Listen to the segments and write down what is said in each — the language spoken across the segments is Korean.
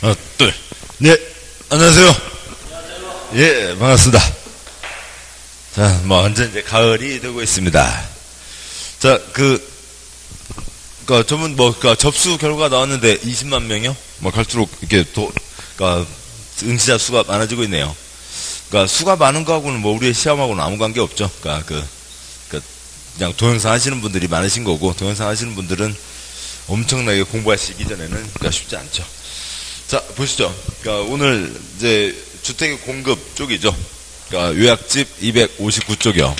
하나, 둘. 네, 안녕하세요. 예, 반갑습니다. 자, 완전 이제 가을이 되고 있습니다. 자, 저분 접수 결과 나왔는데 20만 명이요? 갈수록 이렇게 응시자 수가 많아지고 있네요. 수가 많은 거하고는 우리의 시험하고는 아무 관계 없죠. 그냥 동영상 하시는 분들이 많으신 거고, 동영상 하시는 분들은 엄청나게 공부하시기 전에는 쉽지 않죠. 자, 보시죠. 오늘 이제 주택의 공급 쪽이죠. 요약집 259쪽이요.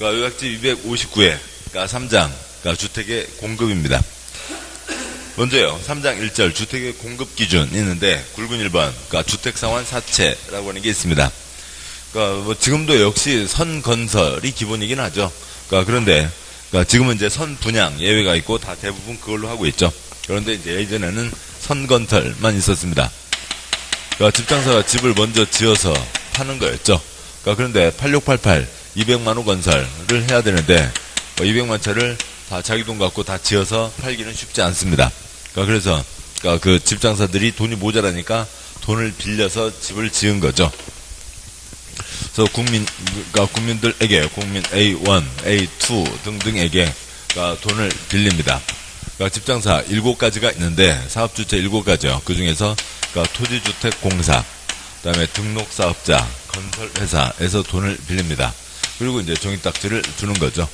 요약집 259에 3장 주택의 공급입니다. 먼저요, 3장 1절 주택의 공급 기준 있는데 굵은 1번 주택상환 사채라고 하는 게 있습니다. 지금도 역시 선건설이 기본이긴 하죠. 그런데 지금은 이제 선분양 예외가 있고 다 대부분 그걸로 하고 있죠. 그런데 이제 예전에는 선건설만 있었습니다. 집장사가 집을 먼저 지어서 파는 거였죠. 그런데 8688 200만호 건설을 해야 되는데 200만 채를 다 자기 돈 갖고 다 지어서 팔기는 쉽지 않습니다. 그래서 그 집장사들이 돈이 모자라니까 돈을 빌려서 집을 지은 거죠. 그래서 국민들에게, 국민 A1, A2 등등에게 돈을 빌립니다. 집장사 7가지가 있는데 사업주체 7가지요. 그 중에서 토지주택공사, 그 다음에 등록사업자, 건설회사에서 돈을 빌립니다. 그리고 이제 종이딱지를 주는 거죠.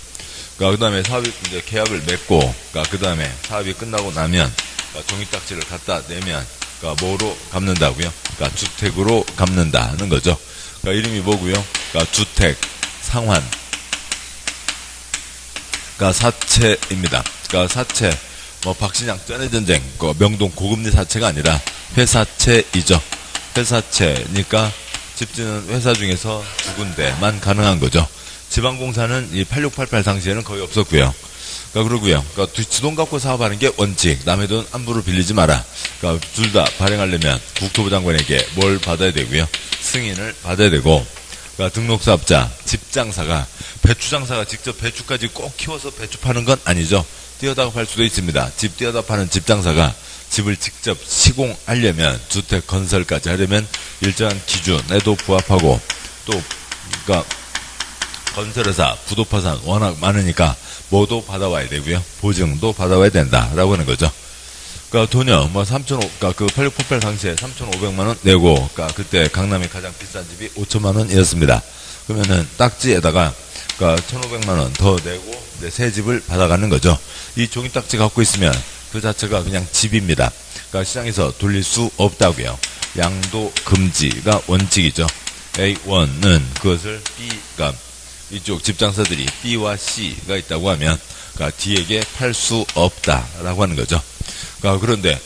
그 다음에 사업이 이제 계약을 맺고, 그 다음에 사업이 끝나고 나면 종이딱지를 갖다 내면 뭐로 갚는다고요? 주택으로 갚는다는 거죠. 이름이 뭐고요? 주택 상환 사채입니다. 사채 박신양 쩐해전쟁 명동 고금리 사채가 아니라 회사채이죠. 회사채니까 집 짓는 회사 중에서 2군데만 가능한 거죠. 지방공사는 이 8688 당시에는 거의 없었고요. 그러고요. 지돈 갖고 사업하는 게 원칙. 남의 돈 함부로 빌리지 마라. 둘 다 발행하려면 국토부 장관에게 뭘 받아야 되고요. 승인을 받아야 되고, 등록사업자, 집장사가, 배추장사가 직접 배추까지 꼭 키워서 배추 파는 건 아니죠. 띄어다가 팔 수도 있습니다. 집 띄어다 파는 집장사가 집을 직접 시공하려면, 주택 건설까지 하려면 일정한 기준에도 부합하고, 또, 건설회사, 부도파산 워낙 많으니까 뭐도 받아와야 되고요. 보증도 받아와야 된다라고 하는 거죠. 돈이요, 8688 당시에 3,500만원 내고, 그때 강남에 가장 비싼 집이 5천만원이었습니다. 그러면은 딱지에다가, 1,500만원 더 내고, 새 집을 받아가는 거죠. 이 종이딱지 갖고 있으면 그 자체가 그냥 집입니다. 시장에서 돌릴 수 없다고요. 양도 금지가 원칙이죠. A1은 그것을 B가, 이쪽 집장사들이 B와 C가 있다고 하면, D에게 팔 수 없다라고 하는 거죠. 그런데,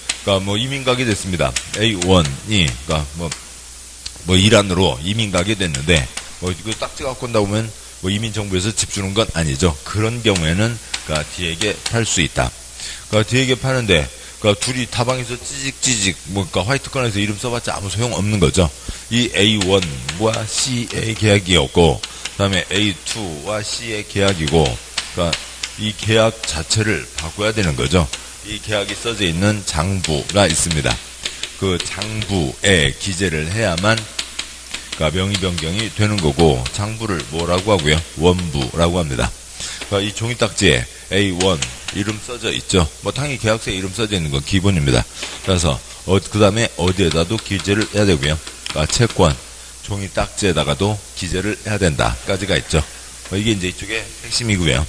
이민 가게 됐습니다. A1이, 이란으로 이민 가게 됐는데, 이거 딱지 갖고 온다 보면, 이민정부에서 집 주는 건 아니죠. 그런 경우에는, D에게 팔 수 있다. D에게 파는데, 둘이 다방에서 찌직찌직, 화이트건에서 이름 써봤자 아무 소용 없는 거죠. 이 A1과 C의 계약이었고, 그 다음에 A2와 C의 계약이고, 이 계약 자체를 바꿔야 되는 거죠. 이 계약이 써져 있는 장부가 있습니다. 그 장부에 기재를 해야만 명의 변경이 되는 거고, 장부를 뭐라고 하고요? 원부라고 합니다. 이 종이딱지에 A1 이름 써져 있죠. 당연히 계약서에 이름 써져 있는 건 기본입니다. 그래서 그 다음에 어디에다도 기재를 해야 되고요. 채권 종이딱지에다가도 기재를 해야 된다까지가 있죠. 이게 이제 이쪽의 핵심이고요.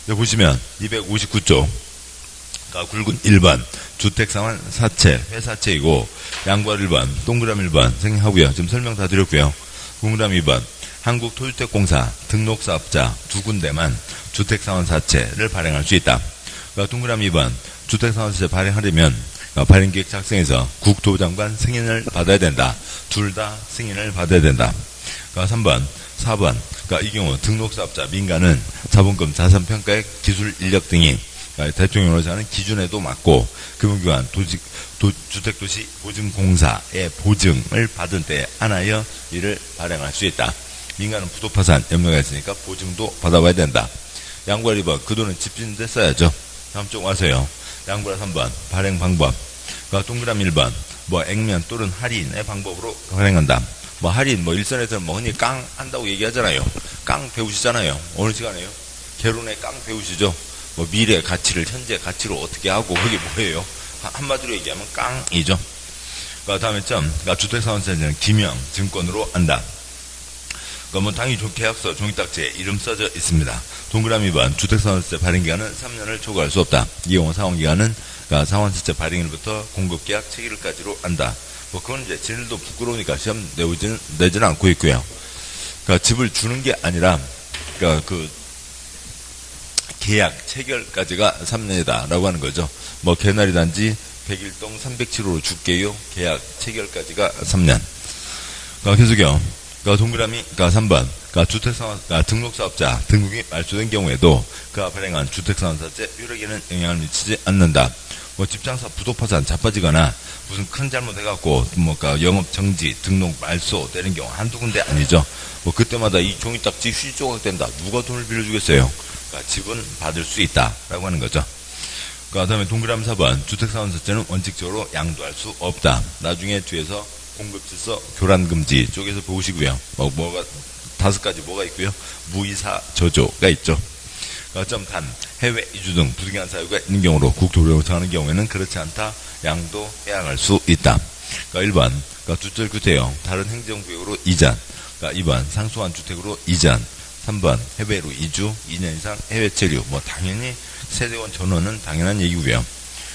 보시면 259쪽 굵은 1번 주택상환 사채 회사채이고, 양괄 1번 동그라미 1번 생략하고요. 지금 설명 다 드렸고요. 동그라미 2번 한국토주택공사 등록사업자 2군데만 주택상환 사채를 발행할 수 있다. 동그라미 2번 주택상환 사채 발행하려면 발행계획 작성에서 국토부 장관 승인을 받아야 된다. 둘 다 승인을 받아야 된다. 3번 4번 이 경우 등록사업자 민간은 자본금 자산평가액 기술 인력 등이 대통령으로 하는 기준에도 맞고, 금융기관 주택도시 보증공사의 보증을 받은 때에 한하여 이를 발행할 수 있다. 민간은 부도파산 염려가 있으니까 보증도 받아봐야 된다. 양괄 2번 그 돈은 집 짓는 데 써야죠. 다음 쪽 와서요. 양보라 3번, 발행 방법. 그러니까 동그라미 1번, 뭐 액면 또는 할인의 방법으로 발행한다. 뭐 할인, 뭐 일선에서는 뭐 흔히 깡 한다고 얘기하잖아요. 깡 배우시잖아요. 어느 시간에요? 개론에 깡 배우시죠? 뭐 미래 가치를 현재 가치로 어떻게 하고 그게 뭐예요? 한마디로 얘기하면 깡이죠. 그러니까 다음에 점, 그러니까 주택사원세는 기명, 증권으로 한다. 그러니까 뭐 당연히 계약서, 종이딱지에 이름 써져 있습니다. 동그라미 2번, 주택사원세 발행기간은 3년을 초과할 수 없다. 이 경우 상환기간은 그러니까 상환세제 발행일부터 공급계약 체결일까지로 한다. 뭐 그건 이제 쟤들도 부끄러우니까 시험 내지는 않고 있고요. 그러니까 집을 주는 게 아니라 그러니까 그 계약 체결까지가 3년이다라고 하는 거죠. 뭐 개나리 단지 101동 307호로 줄게요. 계약 체결까지가 3년. 그러니까 계속요. 그러니까 동그라미 그러니까 3번. 그러니까 주택상환 그러니까 등록사업자 등록이 말소된 경우에도 그가 발행한 주택상환사채 효력에는 영향을 미치지 않는다. 뭐 집장사 부도파산 자빠지거나 무슨 큰 잘못해갖고 뭐가 영업 정지 등록 말소 되는 경우 한두 군데 아니죠. 뭐 그때마다 이 종이딱지 휴지 조각 된다. 누가 돈을 빌려주겠어요? 그러니까 집은 받을 수 있다라고 하는 거죠. 그 다음에 동그라미 4번 주택사원세제는 원칙적으로 양도할 수 없다. 나중에 뒤에서 공급질서 교란금지 쪽에서 보시고요. 뭐가 5가지 뭐가 있고요. 무이사 저조가 있죠. 점 단, 해외 이주 등 부득이한 사유가 있는 경우로 국토부를 요청하는 경우에는 그렇지 않다. 양도 해양할 수 있다. 그러니까 1번, 그러니까 주택구태형 다른 행정구역으로 이전. 그러니까 2번, 상수한 주택으로 이전. 3번, 해외로 이주, 2년 이상 해외 체류. 뭐 당연히 세대원 전원은 당연한 얘기고요.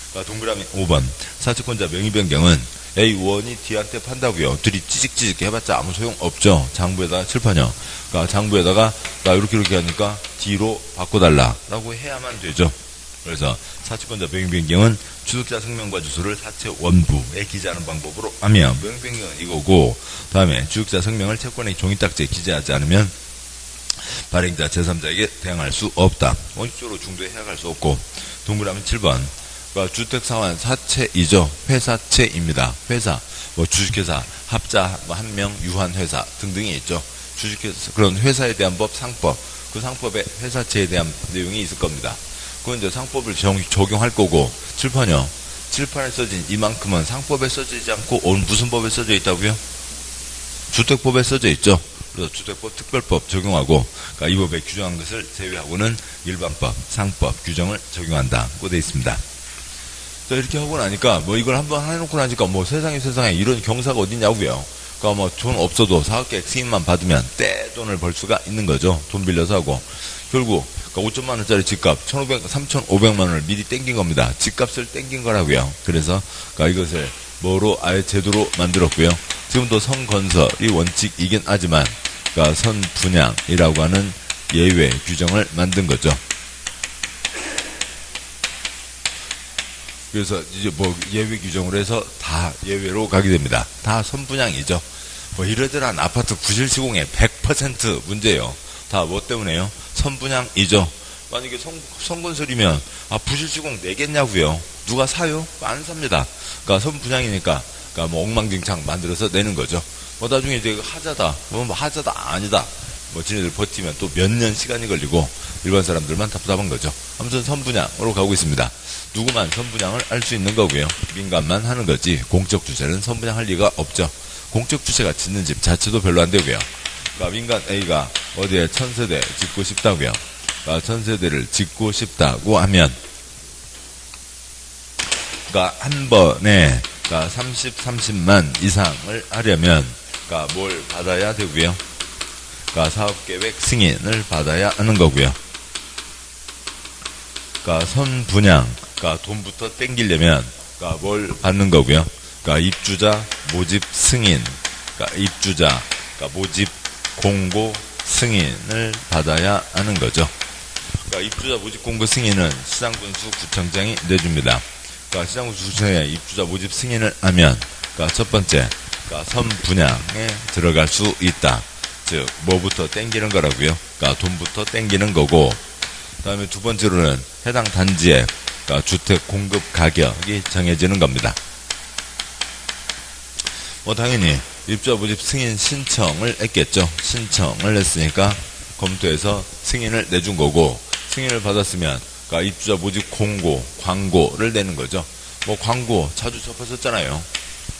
그러니까 동그라미 5번, 사채권자 명의 변경은 A원이 D한테 판다고요. 둘이 찌직찌직 해봤자 아무 소용 없죠. 장부에다가 칠판이요. 그러니까 장부에다가 이렇게 하니까 D로 바꿔달라라고 해야만 되죠. 그래서 사채권자 명의 변경은 주택자 성명과 주소를 사채 원부에 기재하는 방법으로 하며 명의 변경은 이거고, 다음에 주택자 성명을 채권의 종이딱지에 기재하지 않으면 발행자 제3자에게 대항할 수 없다. 원칙적으로 중도에 해약할 수 없고. 동그라미 7번. 그러니까 주택상환 사채이죠. 회사채입니다. 회사, 뭐 주식회사, 합자, 뭐 한명, 유한회사 등등이 있죠. 주식회사, 그런 회사에 대한 법, 상법. 그 상법에 회사채에 대한 내용이 있을 겁니다. 그건 이제 상법을 적용할 거고, 칠판이요. 칠판에 써진 이만큼은 상법에 써지지 않고 오늘 무슨 법에 써져 있다고요? 주택법에 써져 있죠. 그래서 주택법 특별법 적용하고, 그러니까 이 법에 규정한 것을 제외하고는 일반법, 상법 규정을 적용한다고 되어 있습니다. 자, 이렇게 하고 나니까 뭐 이걸 한번 해놓고 나니까 뭐 세상에 이런 경사가 어딨냐고요. 그러니까 뭐 돈 없어도 사업계획 승인만 받으면 떼돈을 벌 수가 있는 거죠. 돈 빌려서 하고. 결국 그러니까 5천만 원짜리 집값 3,500만 원을 미리 땡긴 겁니다. 집값을 땡긴 거라고요. 그래서 그러니까 이것을 뭐로 아예 제도로 만들었고요. 지금도 선건설이 원칙이긴 하지만 그러니까 선분양이라고 하는 예외 규정을 만든 거죠. 그래서 이제 뭐 예외 규정으로 해서 다 예외로 가게 됩니다. 다 선분양이죠. 뭐 이러저러한 아파트 구실시공의 100% 문제예요. 다 뭐 때문에요? 선분양이죠. 만약에 선건설이면 부실시공 내겠냐고요. 누가 사요? 안 삽니다. 그러니까 선분양이니까 그러니까 뭐 엉망진창 만들어서 내는 거죠. 뭐 나중에 이제 하자다, 뭐 하자다 아니다. 뭐 지네들 버티면 또 몇 년 시간이 걸리고 일반 사람들만 답답한 거죠. 아무튼 선분양으로 가고 있습니다. 누구만 선분양을 할 수 있는 거고요. 민간만 하는 거지 공적 주체는 선분양할 리가 없죠. 공적 주체가 짓는 집 자체도 별로 안 되고요. 그러니까 민간 A가 어디에 1000세대 짓고 싶다고요. 그러니까 1000세대를 짓고 싶다고 하면 그러니까 한 번에 그러니까 30만 이상을 하려면 그러니까 뭘 받아야 되고요. 그러니까 사업계획 승인을 받아야 하는 거고요. 그러니까 선분양, 그러니까 돈부터 땡기려면 그러니까 뭘 받는 거고요. 그러니까 입주자 모집 승인, 그러니까 입주자, 그러니까 모집 공고 승인을 받아야 하는 거죠. 그러니까 입주자 모집 공고 승인은 시장군수 구청장이 내줍니다. 그러니까 시장군수 구청장이 입주자 모집 승인을 하면, 그러니까 첫 번째, 그러니까 선분양에 들어갈 수 있다. 즉, 뭐부터 땡기는 거라고요? 그러니까 돈부터 땡기는 거고, 그 다음에 두 번째로는 해당 단지의 그러니까 주택 공급 가격이 정해지는 겁니다. 뭐 당연히 입주자 모집 승인 신청을 했겠죠. 신청을 했으니까 검토해서 승인을 내준 거고, 승인을 받았으면 그러니까 입주자 모집 공고, 광고를 내는 거죠. 뭐 광고 자주 접하셨잖아요.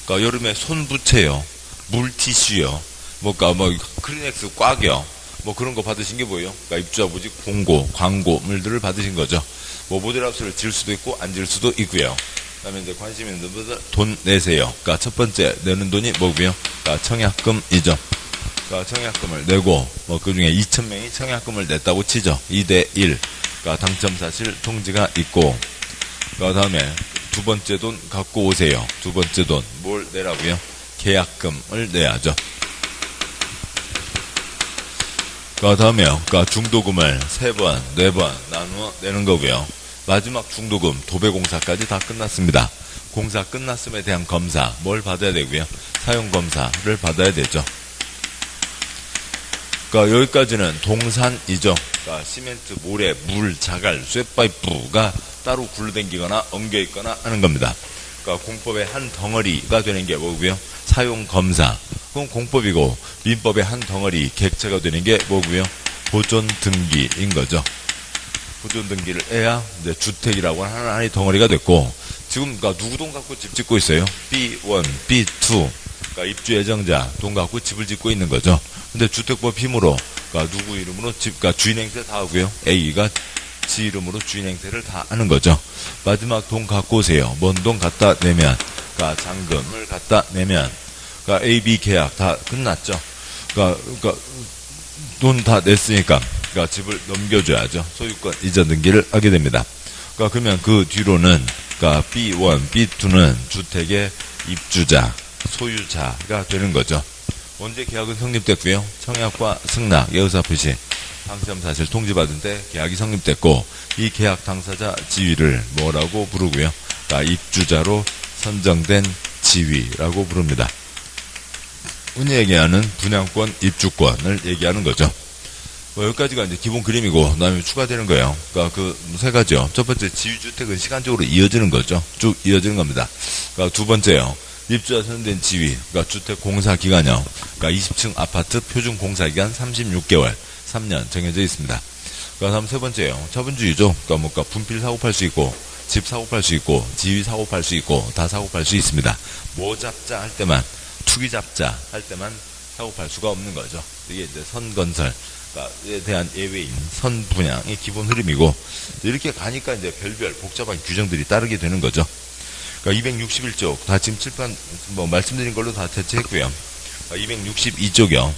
그러니까 여름에 손부채요, 물티슈요, 뭐 크리넥스 꽉이요, 뭐 그런 거 받으신 게 뭐예요? 그러니까 입주자 모집 공고, 광고물들을 받으신 거죠. 뭐 모델하우스를 지을 수도 있고 안 지을 수도 있고요. 그다음에 이제 관심 있는 분들 돈 내세요. 그러니까 첫 번째 내는 돈이 뭐고요? 그러니까 청약금이죠. 그러니까 청약금을 내고 뭐 그중에 2,000명이 청약금을 냈다고 치죠. 2대1. 그러니까 당첨 사실 통지가 있고, 그다음에 두 번째 돈 갖고 오세요. 두 번째 돈 뭘 내라고요? 계약금을 내야죠. 그다음에요. 그러니까 중도금을 3번, 4번 나누어 내는 거고요. 마지막 중도금 도배공사까지 다 끝났습니다. 공사 끝났음에 대한 검사 뭘 받아야 되고요? 사용검사를 받아야 되죠. 그러니까 여기까지는 동산이죠. 그러니까 시멘트, 모래, 물, 자갈, 쇠파이프가 따로 굴러다니거나 엉겨있거나 하는 겁니다. 그러니까 공법의 한 덩어리가 되는 게 뭐고요? 사용검사. 그건 공법이고, 민법의 한 덩어리 객체가 되는 게 뭐고요? 보존등기인 거죠. 보존등기를 해야 이제 주택이라고 하는 하나의 덩어리가 됐고, 지금 그러니까 누구 돈 갖고 집 짓고 있어요? B1, B2. 그러니까 입주 예정자 돈 갖고 집을 짓고 있는 거죠. 근데 주택법 힘으로 그러니까 누구 이름으로 집, 그러니까 주인행세 다 하고요. A가 지 이름으로 주인행세를 다 하는 거죠. 마지막 돈 갖고 오세요. 뭔 돈 갖다 내면, 그러니까 잔금을 갖다 내면, 그러니까 A, B 계약 다 끝났죠. 그러니까 돈 다 냈으니까, 그러니까 집을 넘겨줘야죠. 소유권 이전 등기를 하게 됩니다. 그러니까 그러면 그 뒤로는, 그러니까 B1, B2는 주택의 입주자, 소유자가 되는 거죠. 언제 계약은 성립됐고요? 청약과 승낙, 여기서 표시, 당첨 사실 통지받은 때 계약이 성립됐고, 이 계약 당사자 지위를 뭐라고 부르고요? 그러니까 입주자로 선정된 지위라고 부릅니다. 흔히 얘기하는 분양권, 입주권을 얘기하는 거죠. 뭐 여기까지가 이제 기본 그림이고, 그 다음에 추가되는 거예요. 그러니까 그 세 가지요. 첫 번째, 지위주택은 시간적으로 이어지는 거죠. 쭉 이어지는 겁니다. 그러니까 두 번째요. 입주자 선정된 지위, 그러니까 주택 공사 기간이요. 그러니까 20층 아파트 표준 공사 기간 36개월, 3년 정해져 있습니다. 그러니까 다음 세 번째요. 처분주의죠. 그러니까 분필 사고 팔 수 있고, 집 사고 팔 수 있고, 지위 사고 팔 수 있고, 다 사고 팔 수 있습니다. 뭐 잡자 할 때만, 투기 잡자 할 때만 사고 팔 수가 없는 거죠. 이게 이제 선건설에 대한 예외인 선분양의 기본 흐름이고, 이렇게 가니까 이제 별별 복잡한 규정들이 따르게 되는 거죠. 그러니까 261쪽 다 지금 칠판 뭐 말씀드린 걸로 다 대체했고요. 262쪽이요.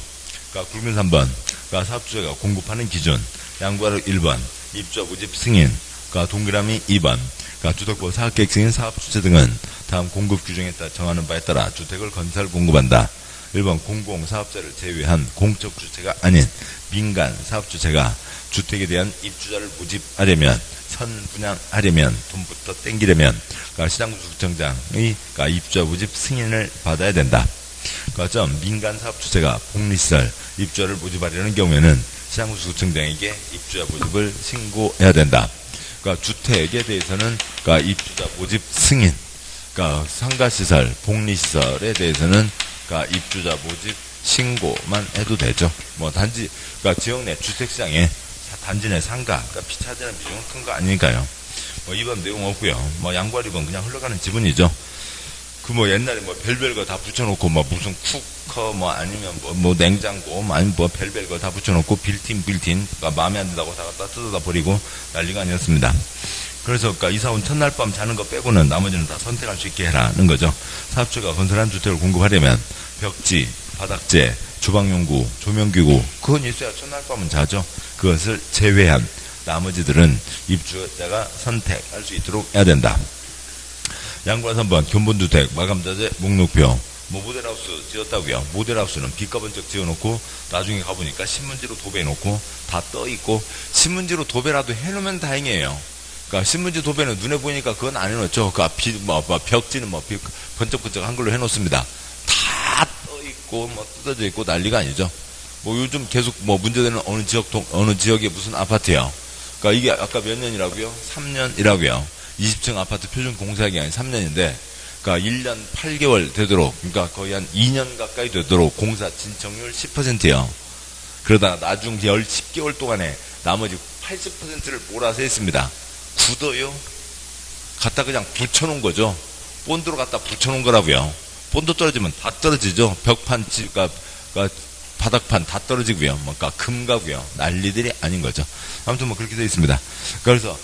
그러니까 굵은 3번. 그러니까 사업주체가 공급하는 기준. 양구하로 1번. 입주자 모집 승인. 그러니까 동그라미 2번. 그러니까 주택법 사업계획 승인 사업주체 등은 다음 공급 규정에 따라 정하는 바에 따라 주택을 건설 공급한다. 1번 공공사업자를 제외한 공적주체가 아닌 민간 사업주체가 주택에 대한 입주자를 모집하려면, 선분양하려면, 돈부터 땡기려면, 그러니까 시장구청장의 그러니까 입주자 모집 승인을 받아야 된다. 그러니까 민간 사업주체가 복리시설 입주자를 모집하려는 경우에는 시장구청장에게 입주자 모집을 신고해야 된다. 그러니까 주택에 대해서는 그러니까 입주자 모집 승인, 그러니까 상가시설, 복리시설에 대해서는 그러니까 입주자 모집 신고만 해도 되죠. 뭐 단지 그러니까 지역 내 주택시장에 단지 내 상가, 그러니까 피차지하는 비중은 큰 거 아니니까요. 뭐 이번 내용 없고요. 뭐 양과 리본 그냥 흘러가는 지분이죠. 그 뭐 옛날에 뭐 별별 거 다 붙여놓고 뭐 무슨 쿠커 뭐 아니면 뭐 냉장고 뭐 아니면 뭐 별별 거 다 붙여놓고 빌틴 그러니까 마음에 안 든다고 다 갖다 뜯어다 버리고 난리가 아니었습니다. 그래서 그러니까 이사 온 첫날 밤 자는 거 빼고는 나머지는 다 선택할 수 있게 해라는 거죠. 사업주가 건설한 주택을 공급하려면 벽지, 바닥재, 주방용구, 조명기구 그건 있어야 첫날 밤은 자죠. 그것을 제외한 나머지들은 입주자가 선택할 수 있도록 해야 된다. 양과 3번 견본주택 마감자재 목록표. 뭐 모델하우스 지었다고요. 모델하우스는 빚과 번쩍 지어놓고 나중에 가보니까 신문지로 도배해놓고 다 떠있고, 신문지로 도배라도 해놓으면 다행이에요. 그러니까 신문지 도배는 눈에 보이니까 그건 안 해놓죠. 그러니까 벽지는 뭐 번쩍번쩍 한글로 해놓습니다. 다 떠있고 뭐 뜯어져 있고 난리가 아니죠. 뭐 요즘 계속 뭐 문제되는 어느 지역에 무슨 아파트요. 그러니까 이게 아까 몇 년이라고요? 3년이라고요. 20층 아파트 표준 공사기간이 3년인데, 그러니까 1년 8개월 되도록, 그러니까 거의 한 2년 가까이 되도록 공사 진척률 10%요. 그러다가 나중 10개월 동안에 나머지 80%를 몰아서 했습니다. 굳어요? 갖다 그냥 붙여놓은 거죠. 본드로 갖다 붙여놓은 거라고요. 본드 떨어지면 다 떨어지죠. 벽판, 바닥판 다 떨어지고요. 뭔가 금가고요. 난리들이 아닌 거죠. 아무튼 뭐 그렇게 되어 있습니다. 그래서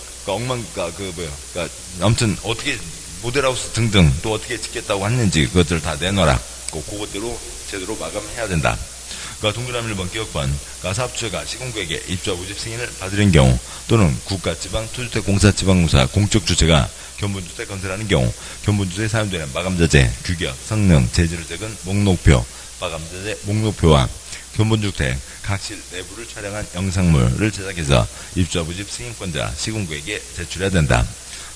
아무튼 어떻게 모델하우스 등등 또 어떻게 짓겠다고 했는지 그것들 다 내놔라. 그것대로 제대로 마감해야 된다. 동그라미 1번 기업권, 사업주체가 시공구에게 입주와 모집 승인을 받으는 경우 또는 국가지방 토주택공사지방공사 공적주체가 견본주택 건설하는 경우 견본주택에 사용되는 마감자재, 규격, 성능, 재질을 적은 목록표, 마감자재 목록표와 견본주택 각실 내부를 촬영한 영상물을 제작해서 입주와 모집 승인권자 시공구에게 제출해야 된다.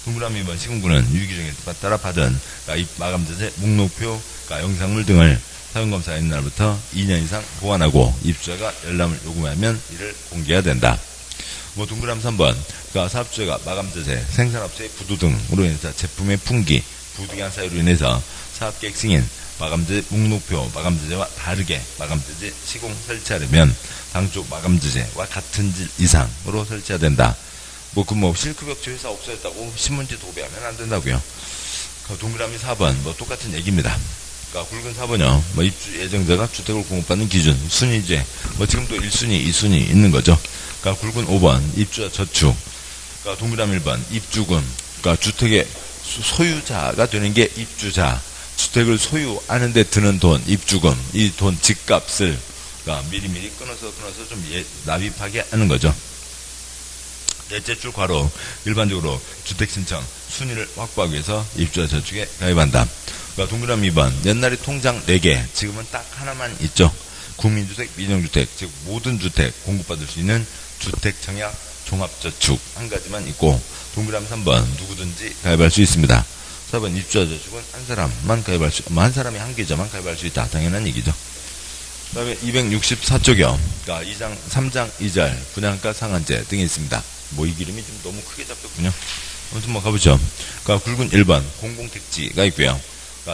동그라미 2번 시공구는 유기정에 따라 받은 마감자재 목록표, 영상물 등을 사용검사 있는 날부터 2년 이상 보관하고 입주자가 열람을 요구하면 이를 공개해야 된다. 동그라미 3번 사업주체가 마감자재, 생산업체의 부도 등으로 인해서 제품의 품귀, 부득이한 사유로 인해서 사업계획 승인, 마감자재 목록표, 마감자재와 다르게 마감자재 시공 설치하려면 당초 마감자재와 같은 질 이상으로 설치해야 된다. 실크벽지 회사 없어졌다고 신문지 도배하면 안 된다고요. 동그라미 4번 똑같은 얘기입니다. 굵은 4번이요. 입주 예정자가 주택을 공급받는 기준, 순위제, 지금도 1순위, 2순위 있는 거죠. 굵은 5번, 입주자 저축. 동그라미 1번, 입주금. 주택의 소유자가 되는 게 입주자. 주택을 소유하는 데 드는 돈, 입주금. 이 돈, 집값을, 미리미리 끊어서 좀 납입하게 하는 거죠. 넷째 줄 괄호, 일반적으로 주택신청 순위를 확보하기 위해서 입주자 저축에 가입한다. 동그라미 2번, 옛날에 통장 4개, 지금은 딱 하나만 있죠. 국민주택, 민영주택, 즉 모든 주택 공급받을 수 있는 주택청약 종합저축 한 가지만 있고, 동그라미 3번, 누구든지 가입할 수 있습니다. 4번, 입주자 저축은 한 사람만 가입할 수, 한 사람이 한 계좌만 가입할 수 있다. 당연한 얘기죠. 그 다음에 264쪽이요. 2장, 3장 2절, 분양가 상한제 등이 있습니다. 이 기름이 좀 너무 크게 잡혔군요. 아무튼 가보죠. 굵은 1번, 공공택지가 있고요.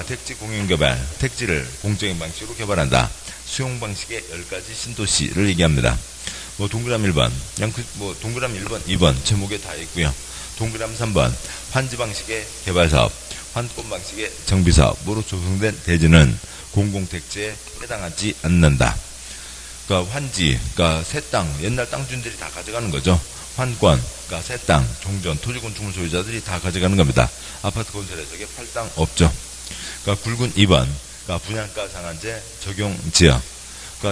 택지 공용개발, 택지를 공적인 방식으로 개발한다. 수용 방식의 10가지 신도시를 얘기합니다. 동그라미 1번, 동그라미 1번, 2번 제목에 다 있고요. 동그라미 3번, 환지 방식의 개발사업, 환권 방식의 정비사업으로 조성된 대지는 공공택지에 해당하지 않는다. 환지, 새 땅, 옛날 땅주인들이 다 가져가는 거죠. 환권, 새 땅, 종전, 토지건축물 소유자들이 다 가져가는 겁니다. 아파트 건설에 저게 팔 땅 없죠. 굵은 2번, 분양가 상한제 적용 지역.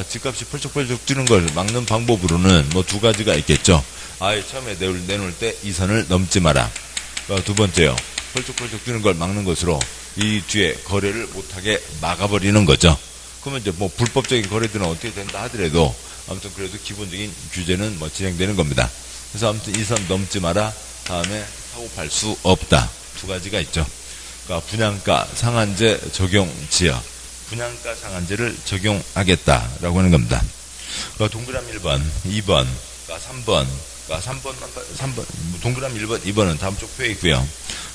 집값이 펄쩍펄쩍 뛰는 걸 막는 방법으로는 두 가지가 있겠죠. 아예 처음에 내놓을 때 이 선을 넘지 마라. 두 번째요, 펄쩍펄쩍 뛰는 걸 막는 것으로 이 뒤에 거래를 못하게 막아버리는 거죠. 그러면 이제 불법적인 거래들은 어떻게 된다 하더라도 아무튼 그래도 기본적인 규제는 진행되는 겁니다. 그래서 아무튼 이 선 넘지 마라. 다음에 사고 팔 수 없다. 두 가지가 있죠. 분양가 상한제 적용 지역, 분양가 상한제를 적용하겠다라고 하는 겁니다. 동그라미 1번, 2번, 3번, 3번, 동그라미 1번, 2번은 다음 쪽 표에 있고요.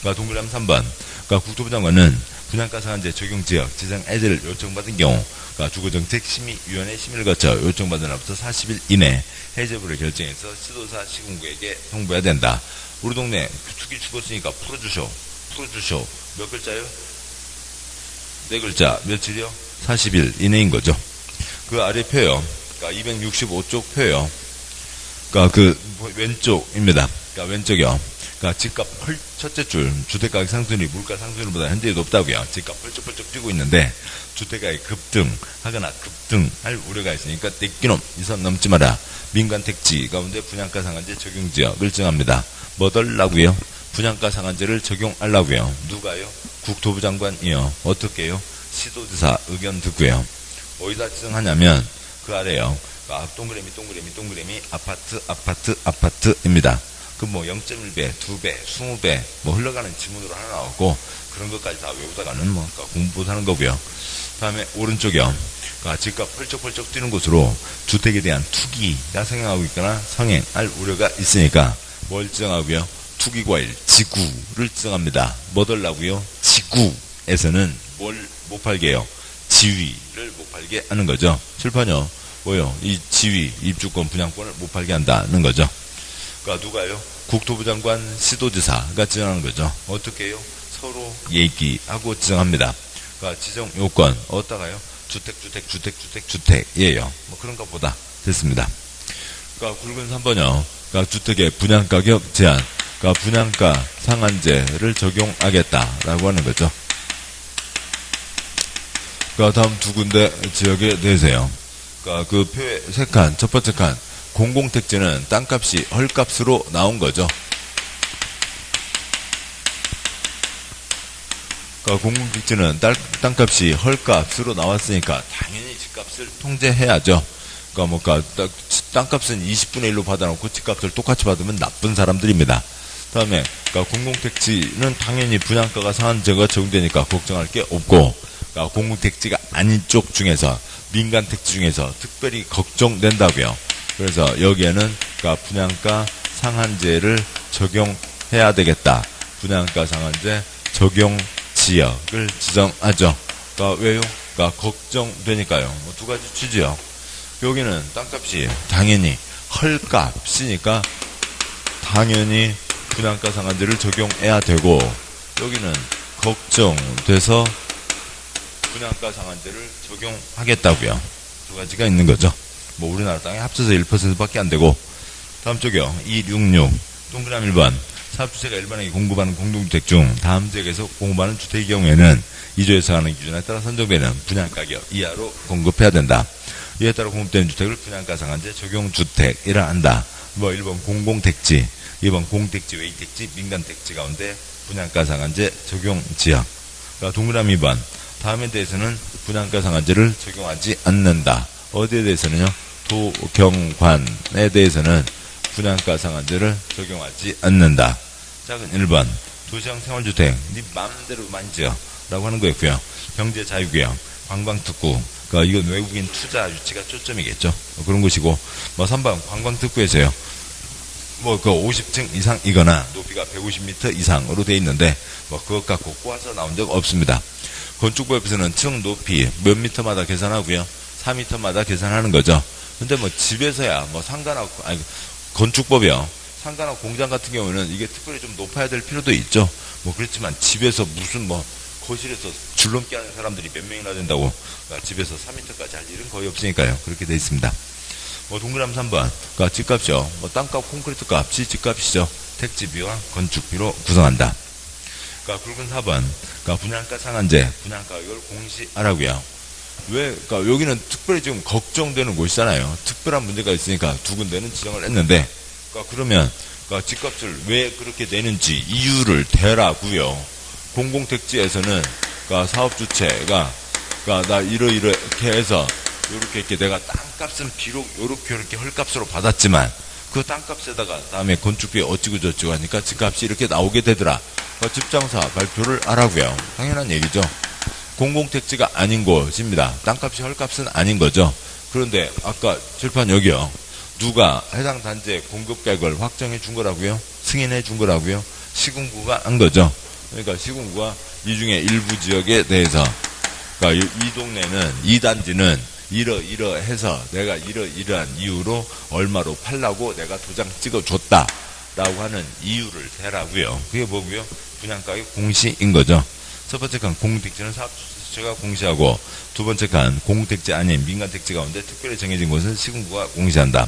동그라미 3번, 국토부 장관은 분양가 상한제 적용 지역 지정 해제를 요청받은 경우, 주거정책심의위원회 심의를 거쳐 요청받은 날부터 40일 이내 해제부를 결정해서 시도사 시군구에게 통보해야 된다. 우리 동네 투기 죽었으니까 풀어주쇼. 몇 글자요? 4글자. 며칠이요? 40일 이내인 거죠. 그 아래 표요. 265쪽 표요. 왼쪽입니다. 왼쪽이요. 집값 첫째 줄, 주택가격 상승률이 물가 상승률보다 현재 높다고요. 집값 펄쩍펄쩍 뛰고 있는데 주택가격 급등하거나 급등할 우려가 있으니까 떼끼놈 이 선 넘지 마라. 민간 택지 가운데 분양가 상한제 적용 지역을 정합니다. 뭐 덜라고요? 분양가 상한제를 적용하려고요. 누가요? 국토부 장관이요. 어떻게요? 시도지사 의견 듣고요. 어디다 지정하냐면 그 아래요. 동그라미 아파트입니다. 0.1배, 2배, 20배 흘러가는 지문으로 하나 나오고 그런 것까지 다 외우다가는 공부하는 거고요. 다음에 오른쪽이요. 집값 펄쩍펄쩍 뛰는 곳으로 주택에 대한 투기가 성행하고 있거나 성행할 우려가 있으니까 뭘 지정하고요? 투기과일, 지구를 지정합니다. 뭐 달라고요? 지구에서는 뭘 못 팔게 해요? 지위를 못 팔게 하는 거죠. 칠판요. 뭐요? 이 지위, 입주권, 분양권을 못 팔게 한다는 거죠. 누가요? 국토부 장관, 시도지사가 지정하는 거죠. 어떻게 해요? 서로 얘기하고 지정합니다. 그러니까 지정 요건 어디다가요? 주택이에요. 뭐 그런 것보다 됐습니다. 그러니까 굵은 3번요. 그러니까 주택의 분양가격 제한, 그러니까 분양가 상한제를 적용하겠다라고 하는 거죠. 그러니까 다음 두 군데 지역에 대해서요. 그러니까 그 표의 세 칸, 첫 번째 칸, 공공택지는 땅값이 헐값으로 나온 거죠. 그러니까 공공택지는 땅값이 헐값으로 나왔으니까 당연히 집값을 통제해야죠. 그러니까 땅값은 20분의 1로 받아놓고 집값을 똑같이 받으면 나쁜 사람들입니다. 다음에 그러니까 공공택지는 당연히 분양가가 상한제가 적용되니까 걱정할 게 없고, 그러니까 공공택지가 아닌 쪽 중에서 민간택지 중에서 특별히 걱정된다고요. 그래서 여기에는 그러니까 분양가 상한제를 적용해야 되겠다. 분양가 상한제 적용 지역을 지정하죠. 그러니까 왜요? 그러니까 걱정되니까요. 뭐 두 가지 취지요. 여기는 땅값이 당연히 헐값이니까 당연히 분양가 상한제를 적용해야 되고, 여기는 걱정돼서 분양가 상한제를 적용하겠다고요. 두 가지가 있는 거죠. 뭐 우리나라 땅에 합쳐서 1%밖에 안 되고. 다음 쪽이요. 266 동그라미 1번. 사업주체가 일반에게 공급하는 공동주택 중 다음 지역에서 공급하는 주택의 경우에는 2조에서 하는 기준에 따라 선정되는 분양가격 이하로 공급해야 된다. 이에 따라 공급되는 주택을 분양가 상한제 적용주택이라 한다. 뭐 1번 공공택지, 2번 공택지, 외택지, 민간택지 가운데 분양가 상한제 적용 지역. 그러니까 동그라미 2번. 다음에 대해서는 분양가 상한제를 적용하지 않는다. 어디에 대해서는요? 도경관에 대해서는 분양가 상한제를 적용하지 않는다. 작은 1번. 도시형 생활주택, 네 마음대로 많이 지어 라고 하는 거였고요. 경제 자유구역, 관광특구, 그러니까 이건 외국인 투자 유치가 초점이겠죠. 그런 것이고, 뭐 3번 관광특구에서요. 뭐 그 50층 이상이거나 높이가 150m 이상으로 돼 있는데 뭐 그것 갖고 꼬아서 나온 적 없습니다. 건축법에서는 층 높이 몇 미터마다 계산하고요. 4미터마다 계산하는 거죠. 근데 뭐 집에서야 뭐 상가나, 아니, 건축법이요. 상가나 공장 같은 경우는 이게 특별히 좀 높아야 될 필요도 있죠. 뭐 그렇지만 집에서 무슨 뭐 거실에서 줄넘기 하는 사람들이 몇 명이나 된다고 집에서 3m까지 할 일은 거의 없으니까요. 그렇게 돼 있습니다. 뭐 동그라미 3번. 그러니까 집값이요. 뭐 땅값, 콘크리트 값이 집값이죠. 택지비와 건축비로 구성한다. 그러니까 굵은 4번. 그러니까 분양가 상한제, 분양가 가격을 공시하라고요. 왜? 그러니까 여기는 특별히 지금 걱정되는 곳이잖아요. 특별한 문제가 있으니까 두 군데는 지정을 했는데, 그러니까 그러면 그러니까 집값을 왜 그렇게 내는지 이유를 대라고요. 공공택지에서는 그러니까 사업주체가 그러니까 나 이렇게 해서 이렇게 내가 땅값은 비록 이렇게 헐값으로 받았지만 그 땅값에다가 다음에 건축비 어찌고 저찌고 하니까 집값이 이렇게 나오게 되더라. 그러니까 집장사 발표를 하라고요. 당연한 얘기죠. 공공택지가 아닌 곳입니다. 땅값이 헐값은 아닌 거죠. 그런데 아까 칠판 여기요. 누가 해당 단지의 공급가격을 확정해 준 거라고요? 승인해 준 거라고요? 시군구가 한 거죠. 그러니까 시군구가 이 중에 일부 지역에 대해서 그러니까 이 동네는 이 단지는 이러해서 내가 이러한 이유로 얼마로 팔라고 내가 도장 찍어줬다 라고 하는 이유를 대라고요. 그게 뭐고요? 분양가격 공시인 거죠. 첫 번째 칸 공공택지는 사업주체가 공시하고, 두 번째 칸 공공택지 아닌 민간택지 가운데 특별히 정해진 곳은 시군구가 공시한다.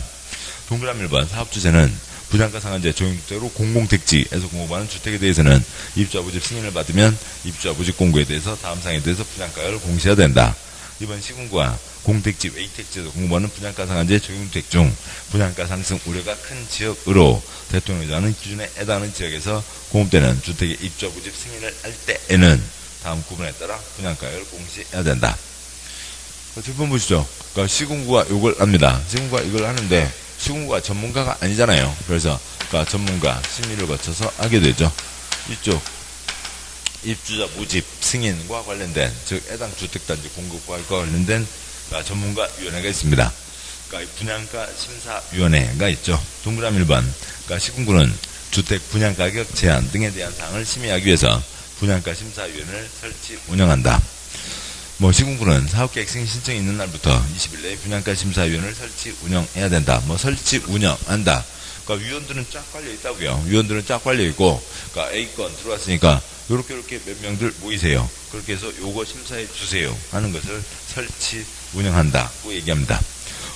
동그라미 1번. 사업주체는 분양가 상한제 적용주택으로 공공택지에서 공급하는 주택에 대해서는 입주자 부집 승인을 받으면 입주자 부집 공고에 대해서 다음 사항에 대해서 분양가를 공시해야 된다. 이번 시군구와 공택지, 외택지에서 공급하는 분양가 상한제 적용주택 중 분양가 상승 우려가 큰 지역으로 대통령이 하는 기준에 해당하는 지역에서 공급되는 주택의 입주자 부집 승인을 할 때에는 다음 구분에 따라 분양가를 공시해야 된다. 뒷분 보시죠. 그러니까 시군구가 이걸 합니다. 시군구가 이걸 하는데 시군구가 전문가가 아니잖아요. 그래서 그러니까 전문가 심의를 거쳐서 하게 되죠. 이쪽 입주자 모집 승인과 관련된, 즉 해당 주택단지 공급과 관련된 전문가위원회가 있습니다. 그러니까 분양가 심사위원회가 있죠. 동그라미 1번. 그러니까 시군구는 주택 분양가격 제한 등에 대한 사항을 심의하기 위해서 분양가 심사위원회를 설치 운영한다. 뭐 시군구는 사업계획 승인 신청이 있는 날부터 20일 내에 분양가 심사위원회를 설치 운영해야 된다. 뭐 설치 운영한다. 그러니까 위원들은 쫙 깔려 있다고요. 위원들은 쫙 깔려 있고, 그러니까 A건 들어왔으니까 요렇게 몇 명들 모이세요. 그렇게 해서 요거 심사해 주세요 하는 것을 설치 운영한다고 얘기합니다.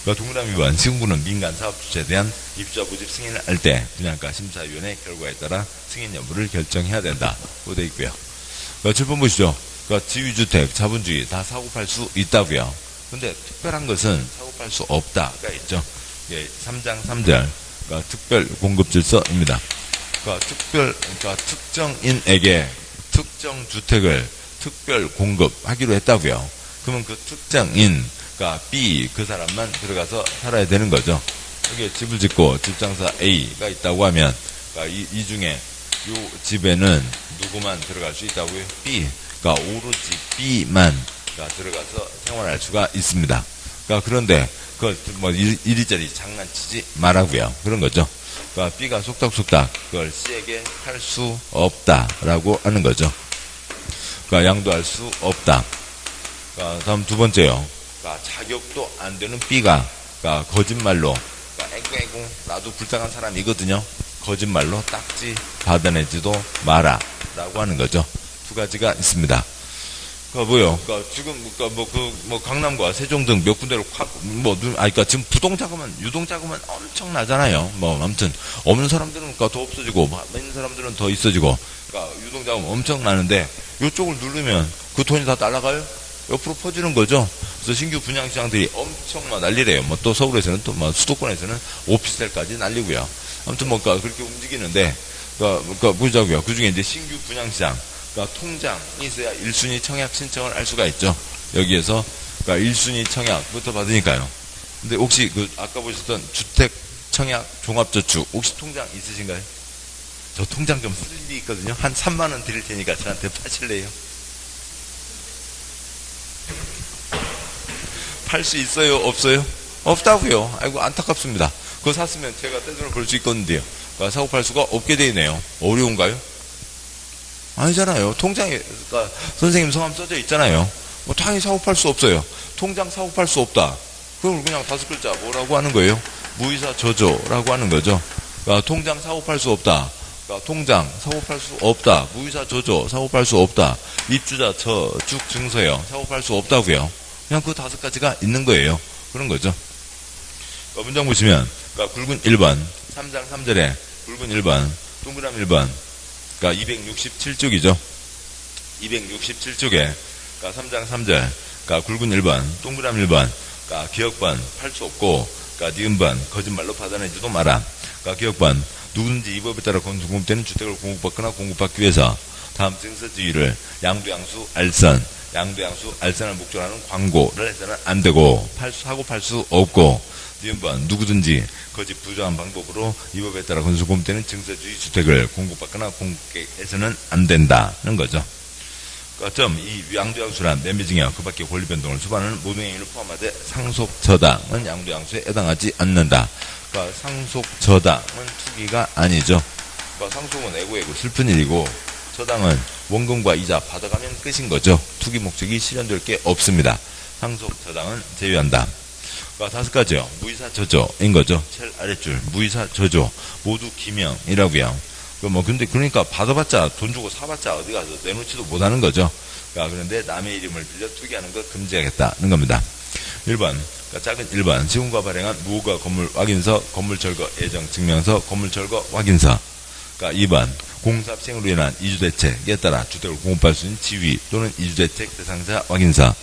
그러니까 동그라미 2번 시군구는 민간 사업 주체에 대한 입주자 모집 승인을 할 때 분양가 심사위원회 결과에 따라 승인 여부를 결정해야 된다고 되어 있고요. 그러니까 7번 보시죠. 그러니까 지위주택, 자본주의 다 사고팔 수 있다고요. 근데 특별한 것은 사고팔 수 없다가 있죠. 예, 3장 3절 그러니까 특별 공급 질서입니다. 그러니까 특정인에게 특정 주택을 특별 공급하기로 했다고요. 그러면 그 특정인, 그러니까 B 그 사람만 들어가서 살아야 되는 거죠. 여기에 집을 짓고 집장사 A가 있다고 하면, 그러니까 이 중에 이 집에는 누구만 들어갈 수 있다고요? B. 그러니까 오로지 B만 들어가서 생활할 수가 있습니다. 그러니까 그런데 뭐 이리저리 장난치지 말라고요. 그런 거죠. 그러니까 B가 속닥속닥 그걸 C에게 할 수 없다라고 하는 거죠. 그러니까 양도할 수 없다. 그러니까 다음 두 번째요. 그러니까 자격도 안 되는 B가 그러니까 거짓말로 그러니까 앵꿍 나도 불쌍한 사람이거든요. 거짓말로 딱지 받아내지도 마라라고 하는 거죠. 두 가지가 있습니다. 뭐요? 그러니까 지금 강남과 세종 등 몇 군데로 그러니까 지금 부동자금은 유동자금은 엄청나잖아요. 아무튼 없는 사람들은 더 없어지고 있는 사람들은 더 있어지고, 그러니까 유동자금 엄청나는데 이쪽을 누르면 그 돈이 다 날아가요. 옆으로 퍼지는 거죠. 그래서 신규 분양 시장들이 엄청 난리래요. 또 서울에서는 또 수도권에서는 오피스텔까지 난리고요. 아무튼 그렇게 움직이는데, 보자고요. 그 중에 이제 신규 분양 시장. 그러니까 통장이 있어야 1순위 청약 신청을 할 수가 있죠. 여기에서 그러니까 1순위 청약부터 받으니까요. 근데 혹시 아까 보셨던 주택 청약 종합저축 혹시 통장 있으신가요? 저 통장 좀 쓸 일이 있거든요. 한 3만 원 드릴 테니까 저한테 파실래요? 팔 수 있어요? 없어요? 없다고요. 아이고 안타깝습니다. 그거 샀으면 제가 떼돈을 벌 수 있겠는데요. 그러니까 사고 팔 수가 없게 돼 있네요. 어려운가요? 아니잖아요. 통장에, 그러니까 선생님 성함 써져 있잖아요. 당연히 사고팔 수 없어요. 통장 사고팔 수 없다. 그럼 그냥 5글자 뭐라고 하는 거예요? 무이사 저조라고 하는 거죠. 그러니까 통장 사고팔 수 없다. 그러니까 통장 사고팔 수 없다. 무이사 저조 사고팔 수 없다. 입주자 저축 증서요. 사고팔 수 없다고요. 그냥 그 5가지가 있는 거예요. 그런 거죠. 그러니까 문장 보시면 그러니까 굵은 1번 3장 3절에 굵은 1번 동그라미 1번 그러니까 267쪽이죠. 267쪽에 그러니까 3장 3절 그러니까 굵은 1번 동그라미 1번 그러니까 기억번 팔 수 없고 그러니까 니은번 거짓말로 받아내지도 마라. 그러니까 기억번 누구든지 이 법에 따라 공급되는 주택을 공급받거나 공급받기 위해서 다음 증서지위를 양도양수 알선 양도양수 알선을 목적으로 하는 광고를 해서는 안 되고 사고 팔 수 없고 니은번 누구든지 거짓 부정한 방법으로 이 법에 따라 공급되는 증서주의 주택을 공급받거나 공급해서는 안 된다는 거죠. 그러니까 이 양도양수란 매매증여 그 밖의 권리 변동을 수반하는 모든 행위를 포함하되 상속저당은 양도양수에 해당하지 않는다. 그러니까 상속저당은 투기가 아니죠. 그러니까 상속은 애고애고 슬픈 일이고 저당은 원금과 이자 받아가면 끝인 거죠. 투기 목적이 실현될 게 없습니다. 상속저당은 제외한다. 그러니까 5가지요. 무이사 저조인 거죠. 제일 아랫줄 무이사 저조 모두 기명이라고요. 근데 그러니까 받아봤자 돈 주고 사봤자 어디 가서 내놓지도 못하는 거죠. 그러니까 그런데 남의 이름을 빌려 투기하는 걸 금지하겠다는 겁니다. 1번 그러니까 작은 1번 시군과 발행한 무허가 건물 확인서 건물철거 예정 증명서 건물철거 확인서. 그러니까 2번 공사업 시행으로 인한 이주대책에 따라 주택을 공급할 수 있는 지위 또는 이주대책 대상자 확인서.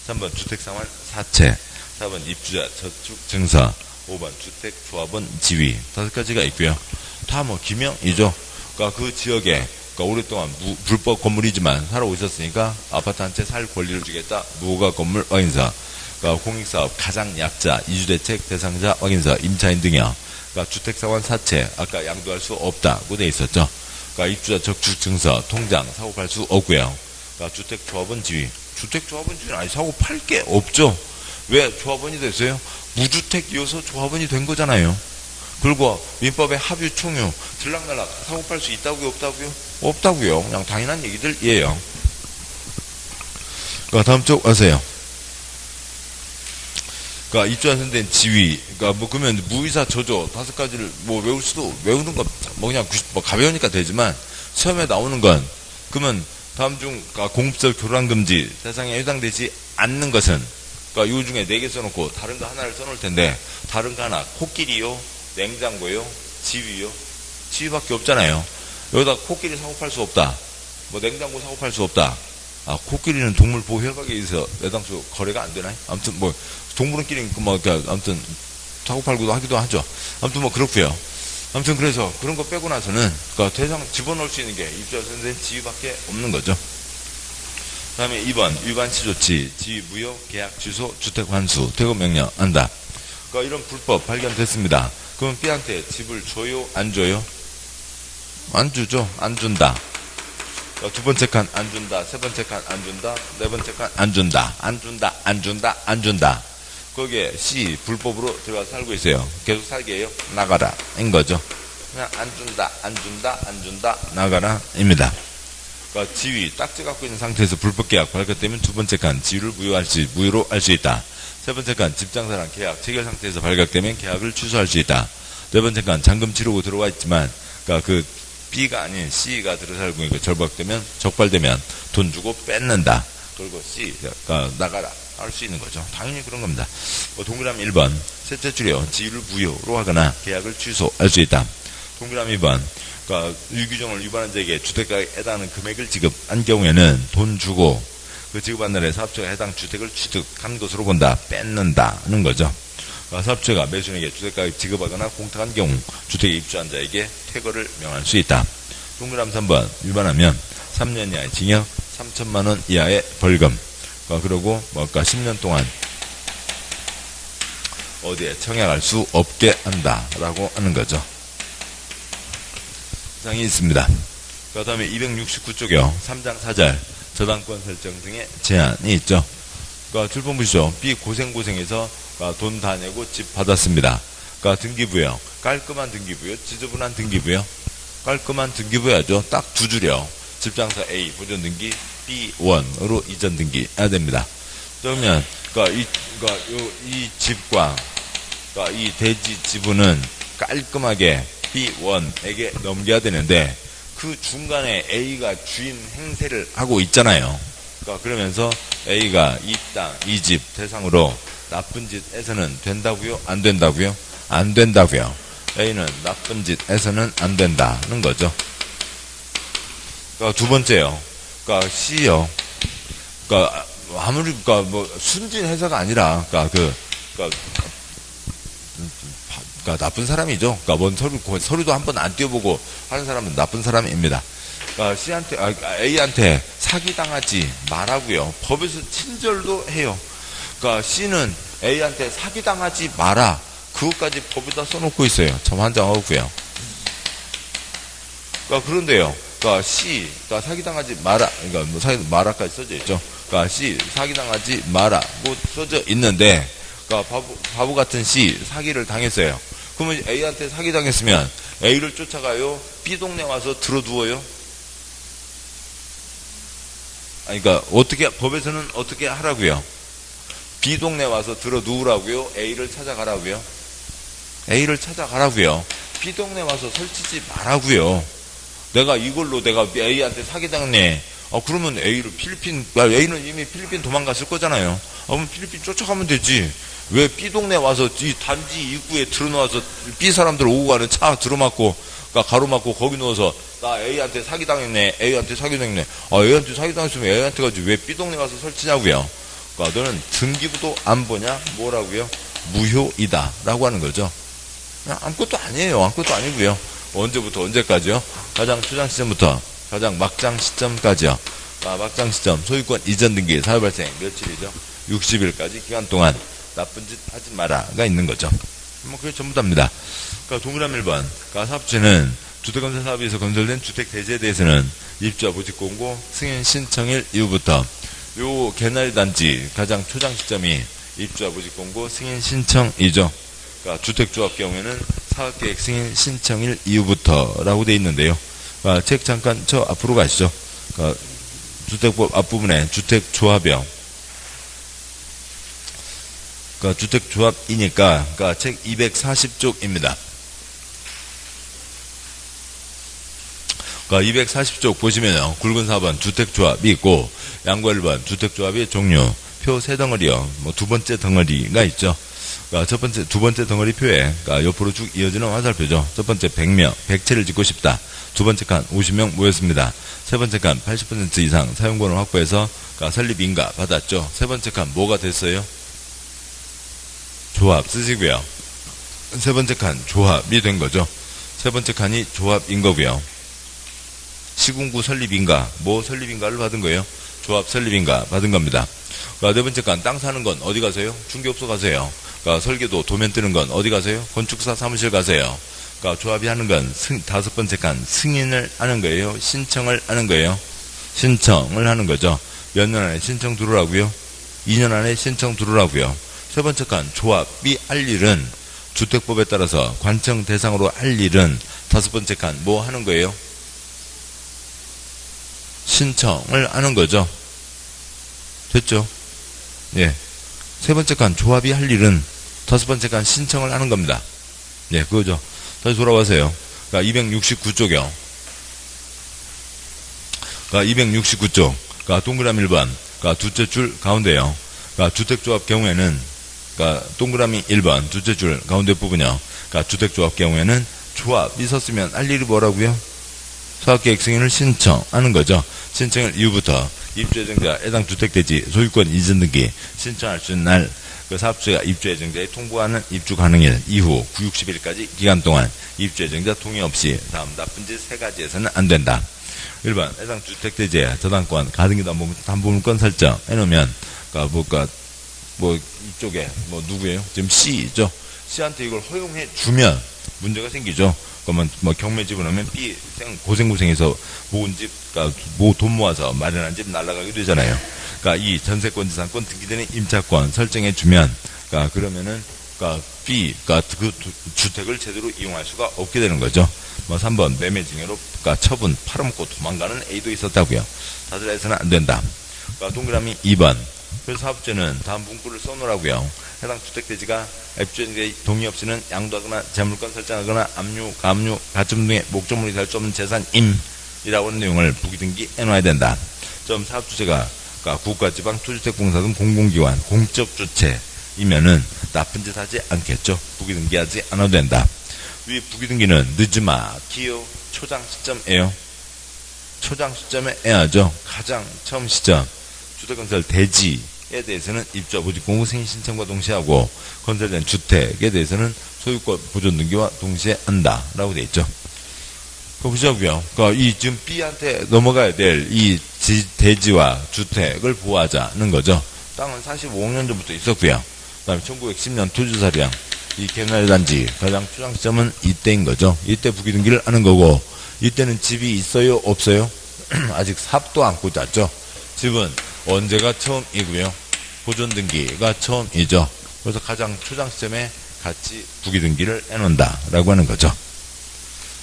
3번 주택상환 사채. 4번 입주자 저축 증서. 5번 주택조합원 지위. 5가지가 있고요. 다 기명이죠. 그러니까 그 지역에 그러니까 오랫동안 불법 건물이지만 살아오셨으니까 아파트 한 채 살 권리를 주겠다. 무허가 건물 확인서. 그러니까 공익사업 가장 약자 이주대책 대상자 확인서 임차인 등이요. 그러니까 주택상환 사채 아까 양도할 수 없다고 돼 있었죠. 그러니까 입주자 저축 증서 통장 사고 팔 수 없고요. 그러니까 주택조합원 지위. 주택조합원 지위는 아니 사고 팔 게 없죠. 왜 조합원이 됐어요? 무주택이어서 조합원이 된 거잖아요. 그리고 민법의 합유 총유 들락날락 사고 팔 수 있다고요? 없다고요? 없다고요. 그냥 당연한 얘기들이에요. 그러니까 다음 쪽 가세요. 그러니까 입주한 선대인 지위, 그러니까 뭐 그러면 무이사 저조 5가지를 뭐 외울 수도 외우는 건 뭐 그냥 뭐 가벼우니까 되지만 시험에 나오는 건 그러면 다음 중 그러니까 공급설 교란 금지 대상에 해당되지 않는 것은 그러니까 요 중에 4개 써놓고 다른 거 하나를 써놓을 텐데 다른 거 하나 코끼리요, 냉장고요, 지위요, 지위밖에 없잖아요. 여기다 코끼리 사고 팔 수 없다. 뭐 냉장고 사고 팔 수 없다. 아, 코끼리는 동물 보호 협약에 의해서 애당초 거래가 안 되나요? 아무튼 뭐 동물은끼리 뭐 아무튼 사고 팔고도 하기도 하죠. 아무튼 뭐 그렇고요. 아무튼 그래서 그런 거 빼고 나서는 그러니까 대상 집어넣을 수 있는 게 입주자 선생 지위밖에 없는 거죠. 다음에 2번 위반치 조치, 지위 무효, 계약 취소, 주택 환수, 퇴거 명령 한다. 그러니까 이런 불법 발견됐습니다. 그럼 B한테 집을 줘요, 안 줘요? 안 주죠. 안 준다. 두 번째 칸 안 준다, 세 번째 칸 안 준다, 네 번째 칸 안 준다, 안 준다, 안 준다, 안 준다. 거기에 C 불법으로 들어가서 살고 있어요. 계속 살게 해요. 나가라 인 거죠. 그냥 안 준다, 안 준다, 안 준다, 나가라 입니다. 그러니까 지위 딱지 갖고 있는 상태에서 불법 계약 발각되면 두 번째 칸 지위를 무효로 할 수 있다. 세 번째 칸 집장사랑 계약 체결 상태에서 발각되면 계약을 취소할 수 있다. 네 번째 칸 잔금 치르고 들어와 있지만 그러니까 그 B가 아닌 C가 들어 살고 있고 적발되면 돈 주고 뺏는다. 그리고 C가 나가라 할 수 있는 거죠. 당연히 그런 겁니다. 동그라미 1번 셋째 줄이요. 지위를 무효로 하거나 계약을 취소할 수 있다. 동그라미 2번 그러니까 유규정을 위반한 자에게 주택가에 해당하는 금액을 지급한 경우에는 돈 주고 그 지급한 날에 사업자가 해당 주택을 취득한 것으로 본다. 뺏는다는 거죠. 사업자가 매수인에게 주택가액 지급하거나 공탁한 경우 주택에 입주한 자에게 퇴거를 명할 수 있다. 동그라미 3번 위반하면 3년 이하의 징역 3천만 원 이하의 벌금 그리고 뭘까 10년 동안 어디에 청약할 수 없게 한다라고 하는 거죠. 사항이 있습니다. 그 다음에 269쪽이요. 3장 4절 저당권 설정 등의 제한이 있죠. 그러니까 줄본 보시죠. B 고생해서 돈 다 내고 집 받았습니다. 그러니까 등기부요. 깔끔한 등기부요. 지저분한 등기부요. 깔끔한 등기부야죠. 딱 두 줄이요. 집장사 A 보존 등기 B1으로 이전 등기 해야 됩니다. 그러면 이 집과 이 대지 지분은 깔끔하게 B1에게 넘겨야 되는데 그 중간에 A가 주인 행세를 하고 있잖아요. 그러면서 A가 이 땅, 이 집 대상으로 나쁜 짓 해서는 된다고요? 안 된다고요? 안 된다고요. A는 나쁜 짓 해서는 안 된다는 거죠. 두 번째요. C요. 아무리 뭐 순진 해서가 아니라 나쁜 사람이죠. 뭔 서류도 한번 안 띄워보고 하는 사람은 나쁜 사람입니다. A한테 사기당하지 말라고요. 법에서 친절도 해요. C는 A한테 사기당하지 마라. 그것까지 법에다 써놓고 있어요. 참 환장하고요. 그런데요. C가 사기당하지 마라. 마라까지 써져 있죠. C 사기당하지 마라고 써져 있는데, 바보 같은 C 사기를 당했어요. 그러면 A한테 사기당했으면 A를 쫓아가요? B 동네 와서 들어두어요? 법에서는 어떻게 하라고요? B 동네 와서 들어누우라고요? A를 찾아가라고요? A를 찾아가라고요. B 동네 와서 설치지 말라고요. 내가 A한테 사기당했네. 그러면 A는 이미 필리핀 도망갔을 거잖아요. 그럼 필리핀 쫓아가면 되지. 왜 B 동네 와서 이 단지 입구에 들어놓아서 B 사람들 오고 가는 차 들어맞고, 가로막고 거기 누워서 나 A한테 사기당했네. A한테 사기당했으면 A한테 가지 왜 B 동네 가서 설치냐고요. 너는 등기부도 안 보냐? 뭐라고요? 무효이다. 라고 하는 거죠. 아무것도 아니에요. 아무것도 아니고요. 언제부터 언제까지요? 가장 초장 시점부터 가장 막장 시점까지요. 막장 시점 소유권 이전 등기 사유 발생 며칠이죠? 60일까지 기간 동안 나쁜 짓 하지 마라가 있는 거죠. 그게 전부 다입니다. 동그라미 1번 사업주는 주택건설 사업에서 건설된 주택 대지에 대해서는 입주와 모집 공고 승인 신청일 이후부터 요 개나리 단지 가장 초장 시점이 입주와 모집 공고 승인 신청이죠. 주택조합 경우에는 사업계획 승인 신청일 이후부터라고 되어 있는데요. 책 잠깐 저 앞으로 가시죠. 주택법 앞부분에 주택조합이요. 그러니까 주택조합이니까, 그러니까 책 240쪽입니다. 그러니까 240쪽 보시면요. 굵은 4번 주택조합이 있고, 양과 1번 주택조합의 종류, 표 3덩어리요. 뭐 두 번째 덩어리가 있죠. 그러니까 두 번째 덩어리 표에, 그러니까 옆으로 쭉 이어지는 화살표죠. 첫 번째 100명, 100채를 짓고 싶다. 두 번째 칸 50명 모였습니다. 세 번째 칸 80% 이상 사용권을 확보해서, 그러니까 설립 인가 받았죠. 세 번째 칸 뭐가 됐어요? 조합 쓰시고요. 세 번째 칸 조합이 된 거죠. 세 번째 칸이 조합인 거고요. 시군구 설립인가, 뭐 설립인가를 받은 거예요? 조합 설립인가 받은 겁니다. 그러니까 네 번째 칸 땅 사는 건 어디 가세요? 중개업소 가세요. 그러니까 설계도 도면 뜨는 건 어디 가세요? 건축사 사무실 가세요. 그러니까 조합이 하는 건 다섯 번째 칸 승인을 하는 거예요? 신청을 하는 거예요? 신청을 하는 거죠. 몇 년 안에 신청 들어오라고요? 2년 안에 신청 들어오라고요. 세 번째 칸 조합이 할 일은 주택법에 따라서 관청 대상으로 할 일은 다섯 번째 칸 뭐 하는 거예요? 신청을 하는 거죠. 됐죠? 예. 세 번째 칸 조합이 할 일은 다섯 번째 칸 신청을 하는 겁니다. 예, 그거죠. 다시 돌아와세요. 그러니까 269쪽이요. 그러니까 269쪽. 그러니까 동그라미 1번. 그러니까 둘째 줄 가운데요. 그러니까 주택조합 경우에는, 그러니까 동그라미 1번 둘째 줄 가운데 부분이요. 그러니까 주택조합 경우에는 조합이 있었으면 할 일이 뭐라고요? 사업계획 승인을 신청하는 거죠. 신청일 이후부터 입주예정자 해당 주택대지 소유권 이전 등기 신청할 수 있는 날, 그 사업주가 입주예정자에 통보하는 입주 가능일 이후 60일까지 기간 동안 입주예정자 동의 없이 다음 나쁜 짓 세 가지에서는 안 된다. 1번 해당 주택대지의 저당권 가등기 담보물권 설정 해놓으면, 그러니까 뭐 이쪽에 뭐 누구예요? 지금 C죠. C한테 이걸 허용해 주면 문제가 생기죠. 그러면 뭐 경매 집어넣으면 B 고생고생해서 모은 집, 그러니까 돈 모아서 마련한 집 날아가게 되잖아요. 그러니까 이 전세권 지상권 등기되는 임차권 설정해 주면, 그러니까 그러면은 그러니까 B, 그러니까 그 주택을 제대로 이용할 수가 없게 되는 거죠. 뭐 3번 매매징여로 그러니까 처분 팔아먹고 도망가는 A도 있었다고요. 다들 해서는 안 된다. 그러니까 동그라미 2번. 그래서 사업주는 다음 문구를 써놓으라고요. 해당 주택대지가 입주인의 동의 없이는 양도하거나 재물권 설정하거나 압류, 가압류, 가점 등의 목적물이 될 수 없는 재산임이라고 하는 내용을 부기등기 해놔야 된다. 좀 사업주체가 그러니까 국가지방토주택공사 등 공공기관, 공적주체이면은 나쁜 짓 하지 않겠죠. 부기등기하지 않아도 된다. 위 부기등기는 늦으마, 기호, 초장 시점이에요. 초장 시점에 해야죠. 가장 처음 시점. 주택건설 대지에 대해서는 입주와 보직공고 승인 신청과 동시에 하고, 건설된 주택에 대해서는 소유권 보존 등기와 동시에 한다라고 되어 있죠. 보자고요. 그러니까 이 지금 B한테 넘어가야 될 이 대지와 주택을 보호하자는 거죠. 땅은 45억 년 전부터 있었고요. 그다음에 1910년 토지사령 이 개발단지 가장 추정 시점은 이때인 거죠. 이때 부기등기를 하는 거고, 이때는 집이 있어요, 없어요? 아직 삽도 안고 잤죠. 집은 언제가 처음이고요. 보존등기가 처음이죠. 그래서 가장 초장 시점에 같이 부기등기를 해놓는다라고 하는 거죠.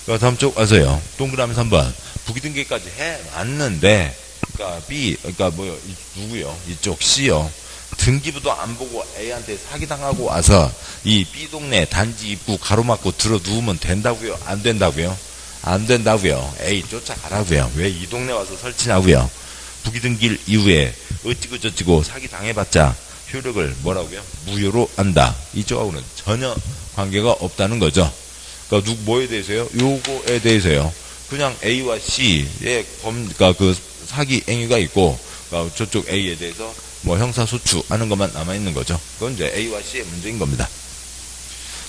그러니까 다음 쪽 와서요. 동그라미 3번. 부기등기까지 해놨는데, 그러니까 B, 그러니까 뭐요? 누구요? 이쪽 C요. 등기부도 안 보고 A한테 사기당하고 와서 이 B 동네 단지 입구 가로막고 들어 누우면 된다고요? 안 된다고요? 안 된다고요. A 쫓아가라고요. 왜 이 동네 와서 설치냐고요? 부기등기일 이후에 어찌고 사기 당해봤자 효력을 뭐라고요? 무효로 한다. 이쪽하고는 전혀 관계가 없다는 거죠. 그러니까 뭐에 대해서요? 요거에 대해서요. 그냥 A와 C의 그러니까 그 사기 행위가 있고, 그러니까 저쪽 A에 대해서 뭐 형사소추하는 것만 남아있는 거죠. 그건 이제 A와 C의 문제인 겁니다.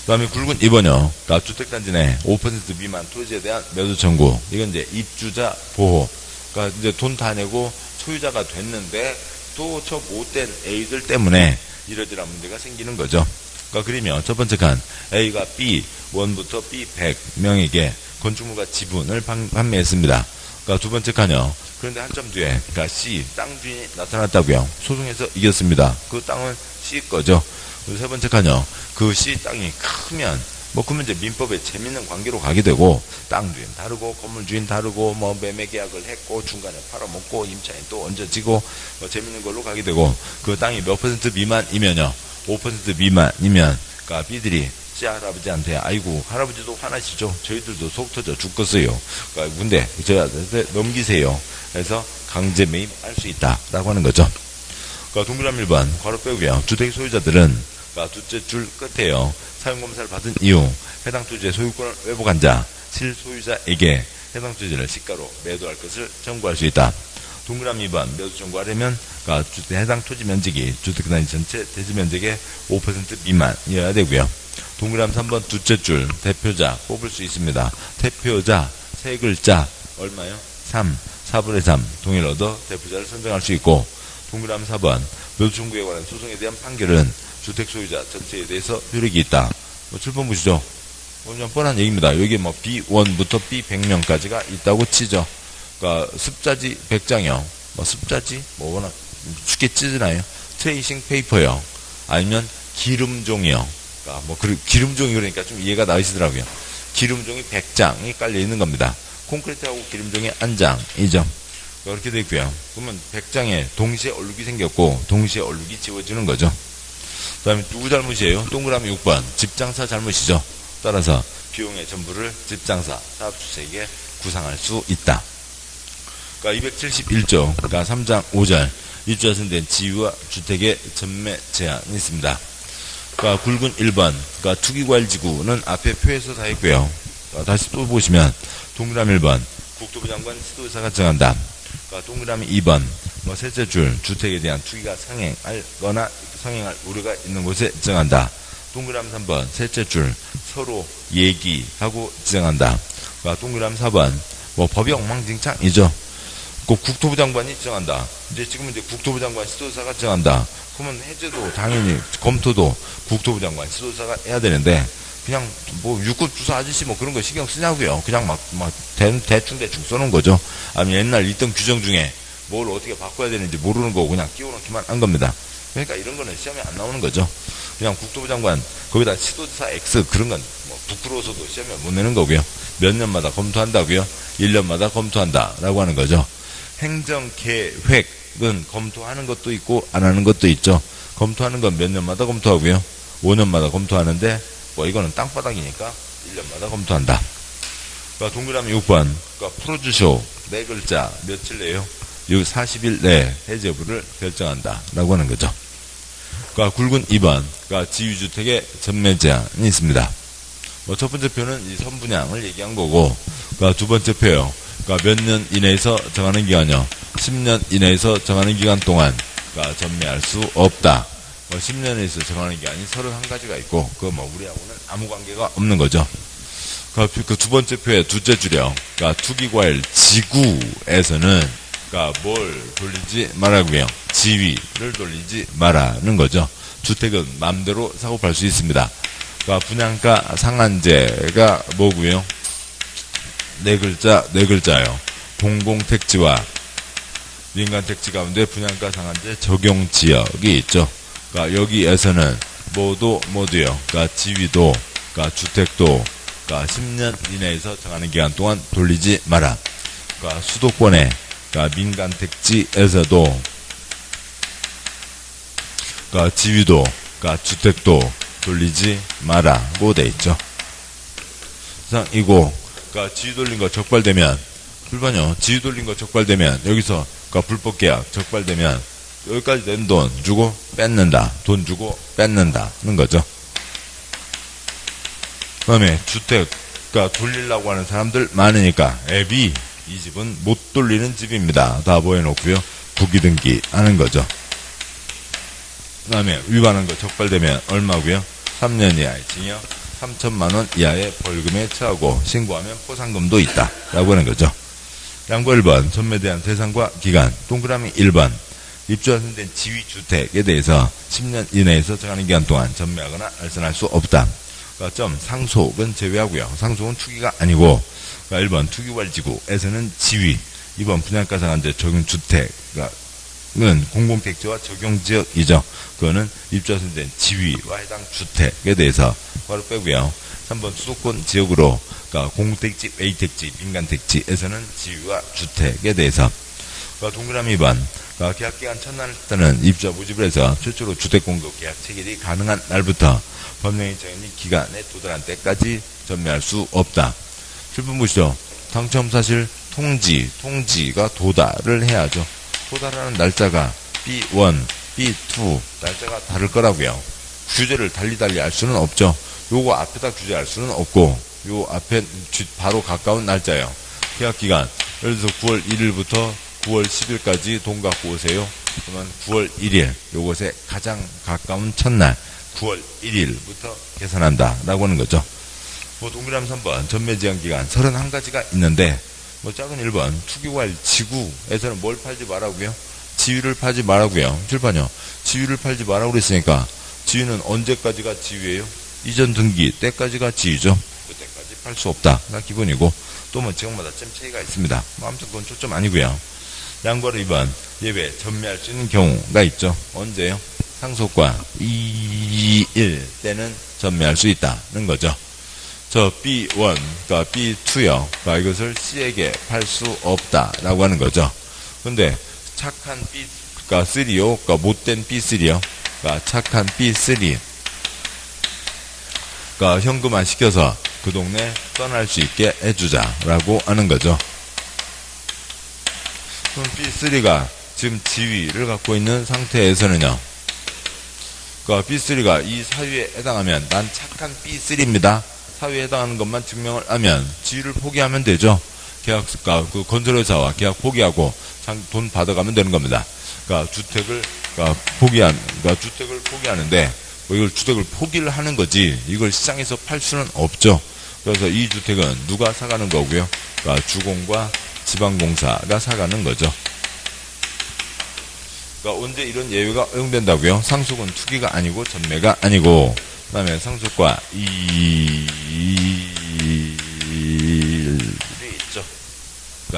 그 다음에 굵은 2번이요. 그러니까 주택단지 내 5% 미만 토지에 대한 매도 청구. 이건 이제 입주자 보호. 그러니까 이제 돈 다 내고 소유자가 됐는데 또 저 못된 A들 때문에 이러저러한 문제가 생기는 거죠. 그러니까 그러면 첫 번째 칸 A가 B 1부터 B 100명에게 건축물과 지분을 판매했습니다. 그러니까 두 번째 칸이요. 그런데 한참 뒤에 그러니까 C 땅 주인이 나타났다고요. 소송해서 이겼습니다. 그 땅은 C 거죠. 그리고 세 번째 칸이요. 그 C 땅이 크면 그러면 이제 민법에 재밌는 관계로 가게 되고, 땅 주인 다르고 건물 주인 다르고 뭐 매매 계약을 했고 중간에 팔아먹고 임차인 또 얹어지고 뭐 재밌는 걸로 가게 되고, 그 땅이 몇 % 미만이면요 5% 미만이면, 그러니까 B들이 C 할아버지한테, 아이고, 할아버지도 화나시죠? 저희들도 속 터져 죽겠어요. 그러니까 근데, 저한테 넘기세요. 해서 강제 매입할 수 있다. 라고 하는 거죠. 그러니까 동그라미 1번, 괄호 빼고요. 주택 소유자들은, 그러니까 둘째 줄 끝에요. 사용검사를 받은 이후, 해당 토지의 소유권을 왜곡한 자, 실소유자에게 해당 토지를 시가로 매도할 것을 청구할 수 있다. 동그라미 2번, 매도 청구하려면, 그러니까 해당 토지 면적이 주택 단위 전체 대지 면적의 5% 미만이어야 되고요. 동그라미 3번, 둘째 줄, 대표자 뽑을 수 있습니다. 대표자, 세 글자, 얼마요? 3, 4분의 3, 동의를 얻어 대표자를 선정할 수 있고, 동그라미 4번, 매도 청구에 관한 소송에 대한 판결은 주택 소유자 전체에 대해서 효력이 있다. 7번 보시죠. 그냥 뻔한 얘기입니다. 여기 뭐 B1부터 B100명까지가 있다고 치죠. 그러니까 습자지 100장이요. 뭐 습자지? 뭐 워낙 쉽게 찌지나요? 트레이싱 페이퍼요. 아니면 기름종이요. 그러니까 뭐 기름종이 그러니까 좀 이해가 나으시더라고요. 기름종이 100장이 깔려 있는 겁니다. 콘크리트하고 기름종이 한 장이죠. 그렇게 되어 있고요. 그러면 100장에 동시에 얼룩이 생겼고 동시에 얼룩이 지워지는 거죠. 그 다음에 누구 잘못이에요? 동그라미 6번. 집장사 잘못이죠. 따라서 비용의 전부를 집장사, 사업주체에게 구상할 수 있다. 그러니까 271조, 그러니까 3장 5절 입주자 선된 지위와 주택의 전매 제한이 있습니다. 그러니까 굵은 1번, 그러니까 투기과일지구는 앞에 표에서 다 했고요. 그러니까 다시 또 보시면 동그라미 1번, 국토부 장관 시도의사가 정한다. 그러니까 동그라미 2번, 뭐 셋째 줄, 주택에 대한 투기가 상행하거나 상행할 우려가 있는 곳에 정한다. 동그라미 3번, 셋째 줄, 서로 얘기하고 지정한다. 그러니까 동그라미 4번, 뭐 법이 엉망진창이죠. 그 국토부 장관이 지정한다. 지금은 국토부 장관 시도사가 지정한다. 그러면 해제도 당연히 검토도 국토부 장관 시도사가 해야 되는데, 그냥 뭐 육급 주사 아저씨 뭐 그런 거 신경 쓰냐고요. 그냥 막 대충 써놓은 거죠. 아니면 옛날 있던 규정 중에 뭘 어떻게 바꿔야 되는지 모르는 거 그냥 끼워넣기만 한 겁니다. 그러니까 이런 거는 시험에 안 나오는 거죠. 그냥 국토부 장관 거기다 시도사 X 그런 건 뭐 부끄러워서도 시험에 못 내는 거고요. 몇 년마다 검토한다고요. 1년마다 검토한다라고 하는 거죠. 행정계획은 검토하는 것도 있고 안 하는 것도 있죠. 검토하는 건 몇 년마다 검토하고요. 5년마다 검토하는데 뭐 이거는 땅바닥이니까 1년마다 검토한다. 그러니까 동그라미 6번. 그러니까 풀어주쇼. 네 글자 며칠 내요? 40일 내에 해제 여부를 결정한다. 라고 하는 거죠. 그러니까 굵은 2번. 그러니까 지유주택의 전매 제한이 있습니다. 뭐 첫 번째 표는 이 선분양을 얘기한 거고, 그러니까 두 번째 표요. 그러니까 몇 년 이내에서 정하는 기간이요. 10년 이내에서 정하는 기간 동안, 그러니까 전매할 수 없다. 10년에서 정하는 기간이 31가지가 있고, 그거 뭐 우리하고는 아무 관계가 없는 거죠. 그 두 번째 표의 둘째 줄이요. 그러니까 투기과일 지구에서는, 그러니까 뭘 돌리지 말라고요. 지위를 돌리지 말라는 거죠. 주택은 마음대로 사고 팔 수 있습니다. 그러니까 분양가 상한제가 뭐고요? 네 글자요. 공공택지와 민간택지 가운데 분양가 상한제 적용 지역이 있죠. 그러니까 여기에서는 모두요. 그러니까 지위도, 그러니까 주택도, 그러니까 10년 이내에서 정하는 기간 동안 돌리지 마라. 그러니까 수도권에, 그러니까 민간택지에서도, 그러니까 지위도, 그러니까 주택도 돌리지 마라고 돼 있죠. 이상이고, 그러니까 지위 돌린 거 적발되면, 불반요. 지위 돌린 거 적발되면 여기서, 그러니까 불법 계약 적발되면 여기까지 낸 돈 주고 뺏는다. 돈 주고 뺏는다는 거죠. 그 다음에 주택, 그러니까 돌리려고 하는 사람들 많으니까 앱이 이 집은 못 돌리는 집입니다. 다 보여놓고요. 부기등기 하는 거죠. 그 다음에 위반한 거 적발되면 얼마고요? 3년 이하의 징역, 3천만 원 이하의 벌금에 처하고 신고하면 포상금도 있다. 라고 하는 거죠. 양보 1번, 전매에 대한 대상과 기간. 동그라미 1번, 입주가 선된 지위주택에 대해서 10년 이내에서 정하는 기간 동안 전매하거나 알선할 수 없다. 그러니까 점, 상속은 제외하고요. 상속은 투기가 아니고, 그러니까 1번 투기과일지구에서는 지위, 2번 분양가 상한제 적용주택은 공공택지와 적용지역이죠. 그거는 입주가 선된 지위와 해당 주택에 대해서 바로 빼고요. 3번 수도권 지역으로, 그러니까 공공택지, A택지, 민간택지에서는 지위와 주택에 대해서. 동그라미 2번. 계약기간 첫날 때는 입주자 모집을 해서 최초로 주택공급 계약 체결이 가능한 날부터 법령이 정해진 기간에 도달한 때까지 전매할 수 없다. 7번 보시죠. 당첨 사실 통지가 도달을 해야죠. 도달하는 날짜가 B1, B2 날짜가 다를 거라고요. 규제를 달리 알 수는 없죠. 요거 앞에다 규제할 수는 없고 요 앞에 바로 가까운 날짜예요. 계약기간 예를 들어서 9월 1일부터 9월 10일까지 돈 갖고 오세요. 그러면 9월 1일 요것에 가장 가까운 첫날 9월 1일부터 계산한다 라고 하는 거죠. 동그라미 3번 전매 제한 기간 31가지가 있는데 작은 1번 투기과일 지구에서는 뭘 팔지 말라고요? 지위를 팔지 말라고요. 7번요. 지위를 팔지 말라고 그랬으니까 지위는 언제까지가 지위예요? 이전 등기 때까지가 지위죠. 그때까지 팔 수 없다. 가 기본이고 또 지역마다 좀 차이가 있습니다. 아무튼 그건 초점 아니고요. 양보로 2번 예외 전매할 수 있는 경우가 있죠. 언제요? 상속과 2일 때는 전매할 수 있다는 거죠. 저 B1, B2요. 이것을 C에게 팔 수 없다라고 하는 거죠. 근데 착한 B3요. 못된 B3요. 착한 B3. 현금화 시켜서 그 동네 떠날 수 있게 해주자라고 하는 거죠. 그럼 B3가 지금 지위를 갖고 있는 상태에서는요. B3가 이 사유에 해당하면 난 착한 B3입니다. 사유에 해당하는 것만 증명을 하면 지위를 포기하면 되죠. 계약가 그 건설회사와 계약 포기하고 돈 받아가면 되는 겁니다. 주택을 포기하는데 이걸 주택을 포기를 하는 거지 이걸 시장에서 팔 수는 없죠. 그래서 이 주택은 누가 사가는 거고요? 주공과 지방공사가 사가는 거죠. 언제 이런 예외가 허용된다고요? 상속은 투기가 아니고 전매가 아니고 그 다음에 상속과 이일이 있죠.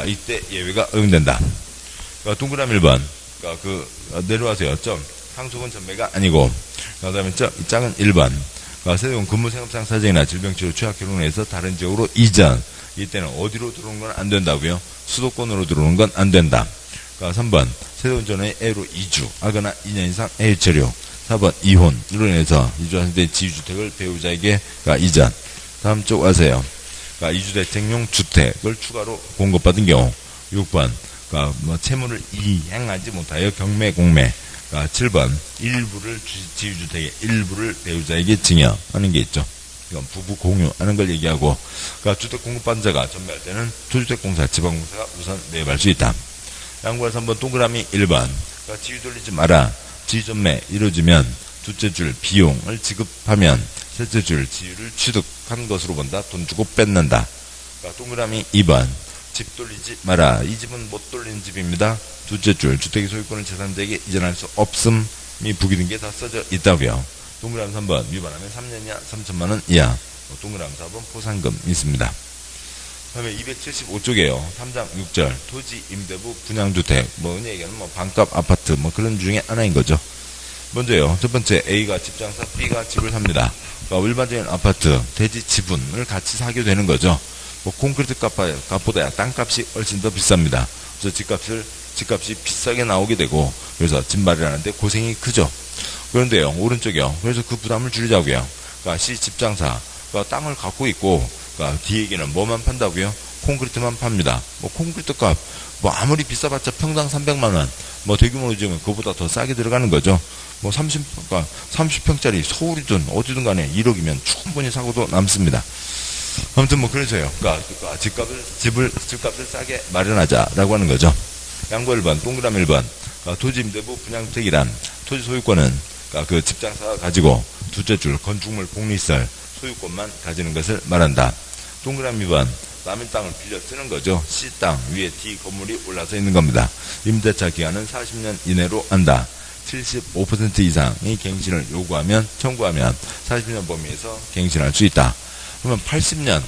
이때 예외가 허용된다. 동그라미 1번 내려와서요. 상속은 전매가 아니고 그 다음에 작은 1번 세대원 근무생업상 사정이나 질병치료 취약 결혼을 해서 다른 지역으로 이전. 이때는 어디로 들어오는 건 안 된다고요? 수도권으로 들어오는 건 안 된다. 3번 세대원 전에 A로 이주하거나 2년 이상 해외 체류. 4번 이혼으로 인해서 이주하실 때 지주택을 배우자에게 이전. 다음 쪽 와서요. 이주대책용 주택을 추가로 공급받은 경우. 6번 채무를 이행하지 못하여 경매 공매. 7번 일부를 지주택의 일부를 배우자에게 증여하는 게 있죠. 이건 부부 공유하는 걸 얘기하고 주택 공급받은 자가 전매할 때는 토주택공사, 지방공사가 우선 매입할 수 있다. 양보해서 3번 동그라미 1번 지위 돌리지 마라. 지위 전매 이루어지면 둘째 줄 비용을 지급하면 셋째 줄 지위를 취득한 것으로 본다. 돈 주고 뺏는다. 동그라미 2번 집 돌리지 마라. 이 집은 못 돌리는 집입니다. 둘째 줄 주택의 소유권을 제3자에게 이전할 수 없음이 북이 든 게 다 써져 있다고요. 동그라미 3번 위반하면 3년 이하 3천만 원 이하. 동그라미 4번 포상금 있습니다. 다음에 275쪽이에요. 3장 6절 토지 임대부 분양주택 흔히 얘기하는 반값 아파트 그런 중에 하나인 거죠. 먼저요. 첫 번째 A가 집장사 B가 집을 삽니다. 일반적인 아파트 대지 지분을 같이 사게 되는 거죠. 콘크리트 값보다 땅값이 훨씬 더 비쌉니다. 그래서 집값이 비싸게 나오게 되고 그래서 집 마련하는데 고생이 크죠. 그런데요. 오른쪽이요. 그래서 그 부담을 줄이자고요. C 집장사 땅을 갖고 있고 D에게는 뭐만 판다고요? 콘크리트만 팝니다. 콘크리트 값 아무리 비싸봤자 평당 300만 원. 대규모로 지으면 그보다 더 싸게 들어가는 거죠. 30평짜리 서울이든 어디든 간에 1억이면 충분히 사고도 남습니다. 아무튼 그래서요. 집값을 싸게 마련하자라고 하는 거죠. 양보 1번, 동그라미 1번. 토지 임대부 분양주택이란 토지 소유권은 그 집장사가 가지고 둘째 줄 건축물 복리설 소유권만 가지는 것을 말한다. 동그라미 2번. 남의 땅을 빌려 쓰는 거죠. C 땅 위에 D 건물이 올라서 있는 겁니다. 임대차 기간은 40년 이내로 한다. 75% 이상이 갱신을 청구하면 40년 범위에서 갱신할 수 있다. 그러면 80년이면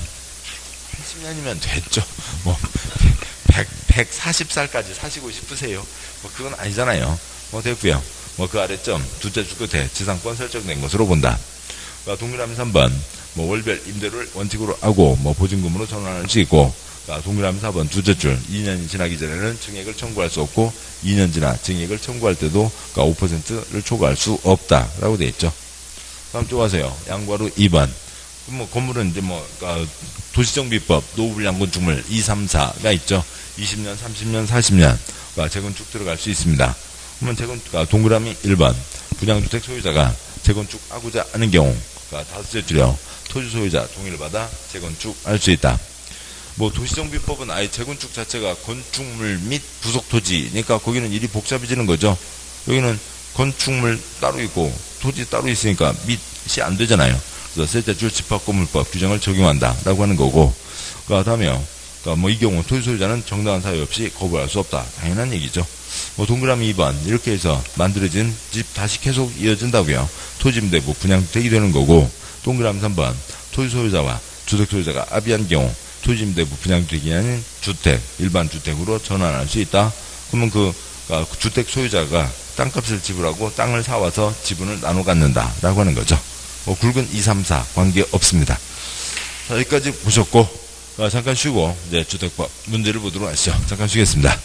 됐죠. 140살까지 사시고 싶으세요? 그건 아니잖아요. 됐고요. 그 아래점 둘째 줄 끝에 지상권 설정된 것으로 본다. 동그라미 3번 월별 임대료를 원칙으로 하고 보증금으로 전환할 수 있고 동그라미 4번 두째 줄 2년이 지나기 전에는 증액을 청구할 수 없고 2년 지나 증액을 청구할 때도 5%를 초과할 수 없다라고 되어 있죠. 다음 쪽 가세요. 양과로 2번. 뭐 건물은 이제 도시정비법 노후불량 건축물 2, 3, 4가 있죠. 20년, 30년, 40년 재건축 들어갈 수 있습니다. 그러면 동그라미 1번. 분양주택 소유자가 재건축하고자 하는 경우 다섯째 줄이요. 토지 소유자 동의를 받아 재건축할 수 있다. 뭐 도시정비법은 아예 재건축 자체가 건축물 및 부속토지니까 거기는 일이 복잡해지는 거죠. 여기는 건축물 따로 있고 토지 따로 있으니까 밑이 안 되잖아요. 그래서 셋째 줄 집합건물법 규정을 적용한다라고 하는 거고, 다음에요. 뭐 이 경우 토지 소유자는 정당한 사유 없이 거부할 수 없다. 당연한 얘기죠. 뭐 동그라미 2번 이렇게 해서 만들어진 집 다시 계속 이어진다고요. 토지임대 뭐 분양주택이 되는 거고, 동그라미 3번 토지 소유자와 주택 소유자가 합의한 경우 토지임대 뭐 분양주택이 아닌 주택, 일반 주택으로 전환할 수 있다. 그러면 주택 소유자가 땅값을 지불하고 땅을 사와서 지분을 나눠 갖는다라고 하는 거죠. 뭐 굵은 2, 3, 4 관계 없습니다. 자, 여기까지 보셨고 잠깐 쉬고 이제 주택법 문제를 보도록 하시죠. 잠깐 쉬겠습니다.